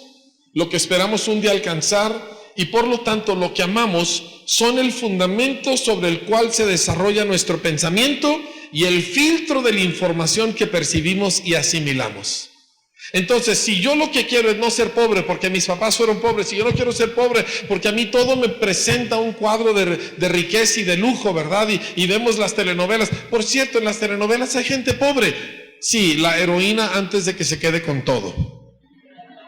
B: lo que esperamos un día alcanzar y por lo tanto lo que amamos son el fundamento sobre el cual se desarrolla nuestro pensamiento y el filtro de la información que percibimos y asimilamos. Entonces, si yo lo que quiero es no ser pobre porque mis papás fueron pobres, si yo no quiero ser pobre porque a mí todo me presenta un cuadro de riqueza y de lujo, ¿verdad? Y vemos las telenovelas. Por cierto, en las telenovelas hay gente pobre. Sí, la heroína antes de que se quede con todo,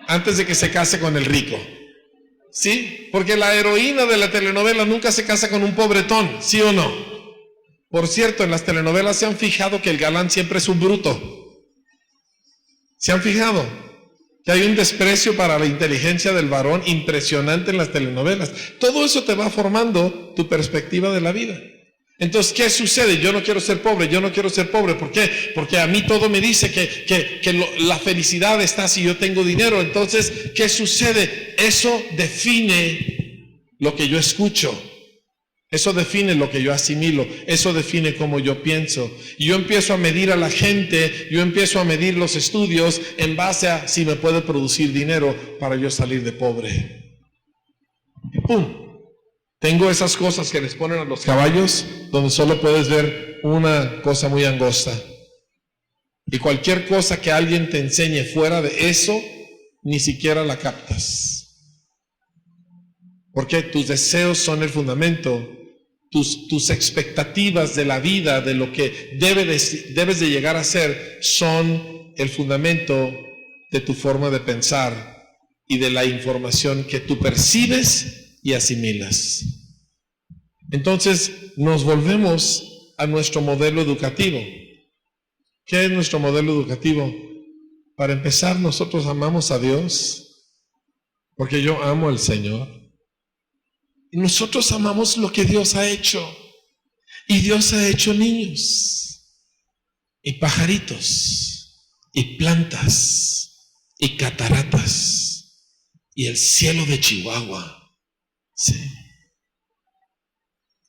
B: antes de que se case con el rico. ¿Sí? Porque la heroína de la telenovela nunca se casa con un pobretón, ¿sí o no? Por cierto, en las telenovelas se han fijado que el galán siempre es un bruto. ¿Se han fijado? Que hay un desprecio para la inteligencia del varón impresionante en las telenovelas. Todo eso te va formando tu perspectiva de la vida. Entonces, ¿qué sucede? Yo no quiero ser pobre, yo no quiero ser pobre. ¿Por qué? Porque a mí todo me dice que la felicidad está si yo tengo dinero. Entonces, ¿qué sucede? Eso define lo que yo escucho. Eso define lo que yo asimilo, eso define cómo yo pienso. Y yo empiezo a medir a la gente, yo empiezo a medir los estudios en base a si me puede producir dinero para yo salir de pobre. Y ¡pum! Tengo esas cosas que les ponen a los caballos, donde solo puedes ver una cosa muy angosta. Y cualquier cosa que alguien te enseñe fuera de eso, ni siquiera la captas. Porque tus deseos son el fundamento. Tus expectativas de la vida, de lo que debes de llegar a ser, son el fundamento de tu forma de pensar y de la información que tú percibes y asimilas. Entonces nos volvemos a nuestro modelo educativo. ¿Qué es nuestro modelo educativo? Para empezar, nosotros amamos a Dios, porque yo amo al Señor. Y nosotros amamos lo que Dios ha hecho. Y Dios ha hecho niños, y pajaritos, y plantas, y cataratas, y el cielo de Chihuahua. ¿Sí?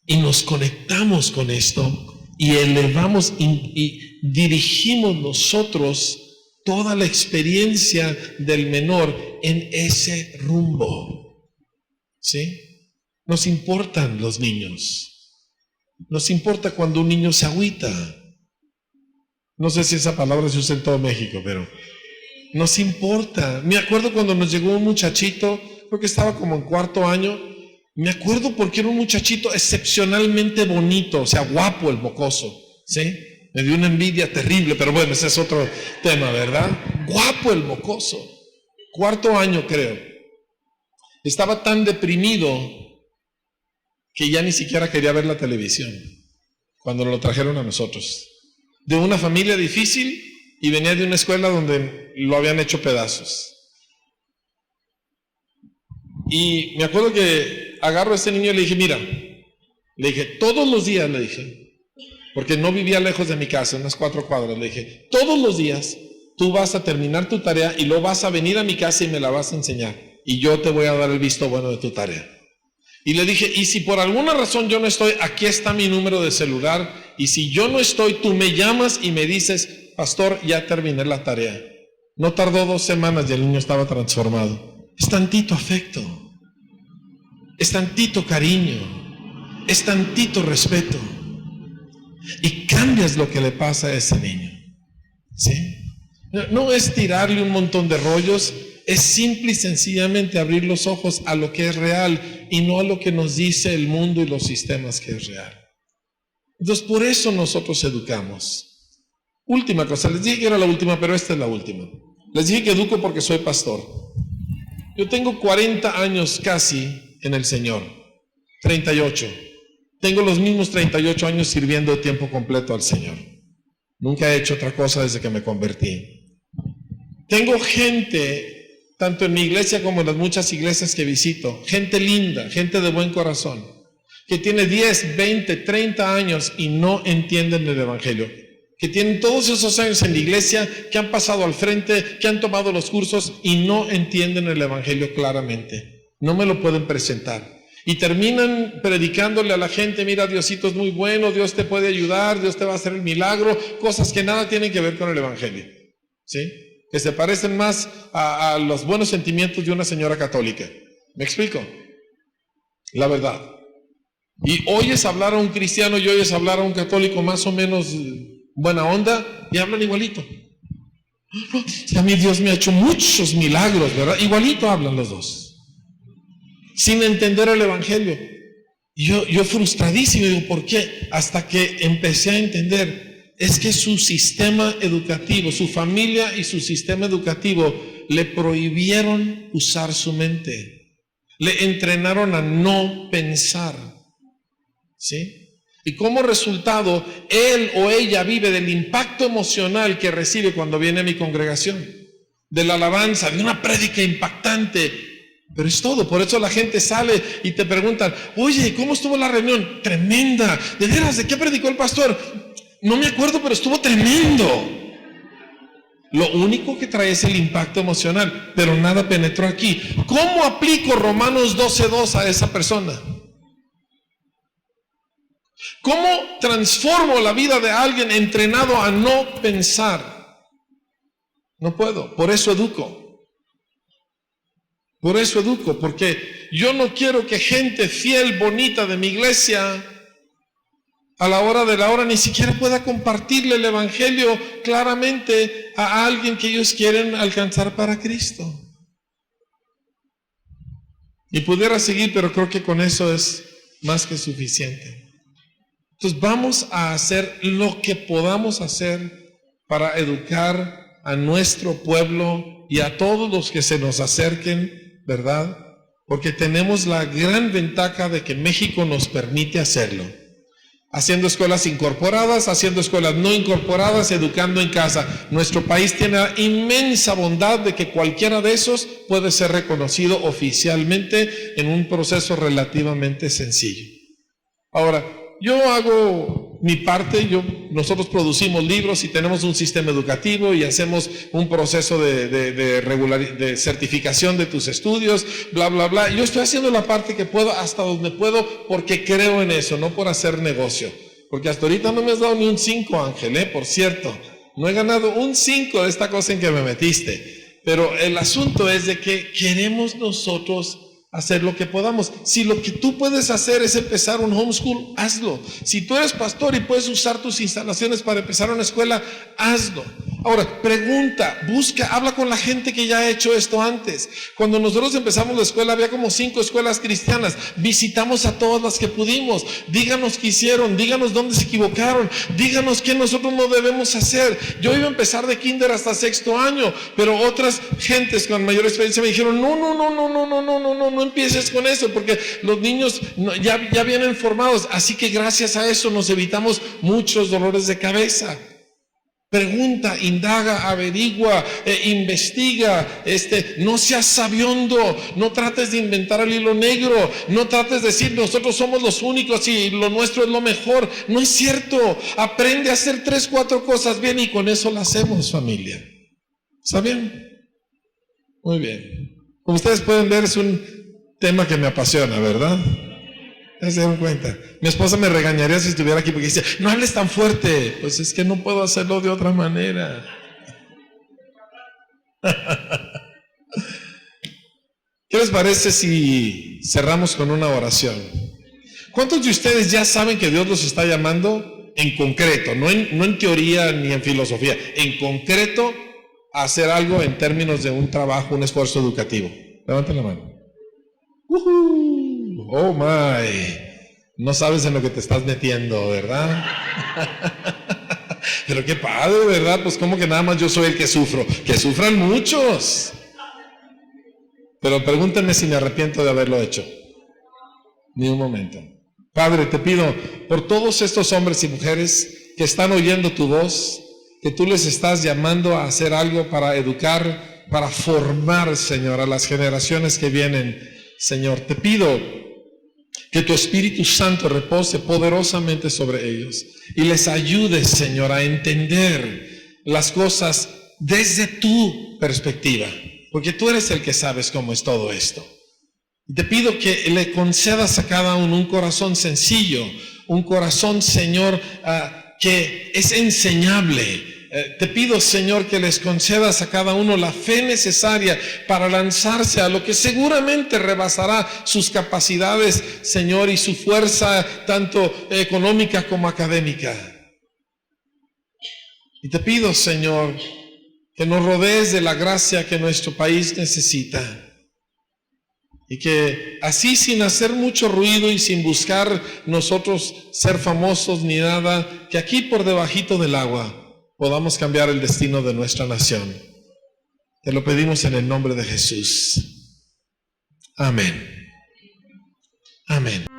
B: Y nos conectamos con esto, y elevamos y dirigimos nosotros toda la experiencia del menor en ese rumbo. ¿Sí? Nos importan los niños. Nos importa cuando un niño se agüita. No sé si esa palabra se usa en todo México, pero nos importa. Me acuerdo cuando nos llegó un muchachito, creo que estaba como en cuarto año. Me acuerdo porque era un muchachito excepcionalmente bonito, o sea, guapo el mocoso, ¿sí? Me dio una envidia terrible, pero bueno, ese es otro tema, ¿verdad? Guapo el mocoso. Cuarto año, creo. Estaba tan deprimido que ya ni siquiera quería ver la televisión cuando lo trajeron a nosotros. De una familia difícil y venía de una escuela donde lo habían hecho pedazos. Y me acuerdo que agarro a ese niño y le dije, mira, le dije, todos los días, le dije, porque no vivía lejos de mi casa, unas 4 cuadras. Le dije, todos los días tú vas a terminar tu tarea y luego vas a venir a mi casa y me la vas a enseñar. Y yo te voy a dar el visto bueno de tu tarea. Y le dije, y si por alguna razón yo no estoy, aquí está mi número de celular. Y si yo no estoy, tú me llamas y me dices, pastor, ya terminé la tarea. No tardó 2 semanas y el niño estaba transformado. Es tantito afecto, es tantito cariño, es tantito respeto. Y cambias lo que le pasa a ese niño. ¿Sí? No es tirarle un montón de rollos, es simple y sencillamente abrir los ojos a lo que es real y no a lo que nos dice el mundo y los sistemas que es real. Entonces, por eso nosotros educamos. Última cosa, les dije que era la última, pero esta es la última. Les dije que educo porque soy pastor. Yo tengo 40 años casi en el Señor, 38. Tengo los mismos 38 años sirviendo de tiempo completo al Señor. Nunca he hecho otra cosa desde que me convertí. Tengo gente, tanto en mi iglesia como en las muchas iglesias que visito, gente linda, gente de buen corazón, que tiene 10, 20, 30 años y no entienden el Evangelio, que tienen todos esos años en la iglesia, que han pasado al frente, que han tomado los cursos y no entienden el Evangelio claramente. No me lo pueden presentar. Y terminan predicándole a la gente, mira, Diosito es muy bueno, Dios te puede ayudar, Dios te va a hacer el milagro, cosas que nada tienen que ver con el Evangelio, ¿sí? Que se parecen más a los buenos sentimientos de una señora católica. ¿Me explico? La verdad. Y oyes hablar a un cristiano y oyes hablar a un católico más o menos buena onda y hablan igualito. A mí Dios me ha hecho muchos milagros, ¿verdad? Igualito hablan los dos, sin entender el Evangelio. Yo frustradísimo, digo, ¿por qué? Hasta que empecé a entender, es que su sistema educativo, su familia y su sistema educativo le prohibieron usar su mente, le entrenaron a no pensar, ¿sí? Y como resultado, él o ella vive del impacto emocional que recibe cuando viene a mi congregación, de la alabanza, de una prédica impactante. Pero es todo. Por eso la gente sale y te preguntan, oye, ¿cómo estuvo la reunión? Tremenda. ¿De veras? ¿De qué predicó el pastor? No me acuerdo, pero estuvo tremendo. Lo único que trae es el impacto emocional, pero nada penetró aquí. ¿Cómo aplico Romanos 12:2 a esa persona? ¿Cómo transformo la vida de alguien entrenado a no pensar? No puedo. Por eso educo. Por eso educo, porque yo no quiero que gente fiel, bonita de mi iglesia, a la hora de la hora ni siquiera pueda compartirle el Evangelio claramente a alguien que ellos quieren alcanzar para Cristo. Y pudiera seguir, pero creo que con eso es más que suficiente. Entonces vamos a hacer lo que podamos hacer para educar a nuestro pueblo y a todos los que se nos acerquen, ¿verdad? Porque tenemos la gran ventaja de que México nos permite hacerlo. Haciendo escuelas incorporadas, haciendo escuelas no incorporadas, educando en casa. Nuestro país tiene la inmensa bondad de que cualquiera de esos puede ser reconocido oficialmente en un proceso relativamente sencillo. Ahora, yo hago mi parte, nosotros producimos libros y tenemos un sistema educativo y hacemos un proceso de certificación de tus estudios, bla, bla, bla. Yo estoy haciendo la parte que puedo, hasta donde puedo, porque creo en eso, no por hacer negocio. Porque hasta ahorita no me has dado ni un 5, Ángel, por cierto. No he ganado un 5 de esta cosa en que me metiste. Pero el asunto es de que queremos nosotros hacer lo que podamos. Si lo que tú puedes hacer es empezar un homeschool, hazlo. Si tú eres pastor y puedes usar tus instalaciones para empezar una escuela, hazlo. Ahora, pregunta, busca, habla con la gente que ya ha hecho esto antes. Cuando nosotros empezamos la escuela había como 5 escuelas cristianas. Visitamos a todas las que pudimos. Díganos qué hicieron, díganos dónde se equivocaron, díganos qué nosotros no debemos hacer. Yo iba a empezar de kinder hasta 6º año, pero otras gentes con mayor experiencia me dijeron, no empieces con eso, porque los niños ya vienen formados. Así que gracias a eso nos evitamos muchos dolores de cabeza. Pregunta, indaga, averigua, investiga, no seas sabiondo, no trates de inventar el hilo negro, no trates de decir nosotros somos los únicos y lo nuestro es lo mejor. No es cierto. Aprende a hacer 3, 4 cosas bien y con eso lo hacemos, familia. ¿Está bien? Muy bien. Como ustedes pueden ver, es un tema que me apasiona, ¿verdad? ¿Se dan cuenta? Mi esposa me regañaría si estuviera aquí porque dice, no hables tan fuerte. Pues es que no puedo hacerlo de otra manera. ¿Qué les parece si cerramos con una oración? ¿Cuántos de ustedes ya saben que Dios los está llamando en concreto, no en teoría ni en filosofía, en concreto a hacer algo en términos de un trabajo, un esfuerzo educativo? Levanten la mano. Oh my, no sabes en lo que te estás metiendo, ¿verdad? Pero qué padre, ¿verdad? Pues como que nada más yo soy el que sufro. Que sufran muchos. Pero pregúntenme si me arrepiento de haberlo hecho. Ni un momento. Padre, te pido por todos estos hombres y mujeres que están oyendo tu voz, que tú les estás llamando a hacer algo para educar, para formar, Señor, a las generaciones que vienen. Señor, te pido que tu Espíritu Santo repose poderosamente sobre ellos y les ayude, Señor, a entender las cosas desde tu perspectiva, porque tú eres el que sabes cómo es todo esto. Y te pido que le concedas a cada uno un corazón sencillo, un corazón, Señor, que es enseñable. Te pido, Señor, que les concedas a cada uno la fe necesaria para lanzarse a lo que seguramente rebasará sus capacidades, Señor, y su fuerza tanto económica como académica. Y te pido, Señor, que nos rodees de la gracia que nuestro país necesita. Y que así, sin hacer mucho ruido y sin buscar nosotros ser famosos ni nada, que aquí por debajito del agua podamos cambiar el destino de nuestra nación. Te lo pedimos en el nombre de Jesús. Amén. Amén.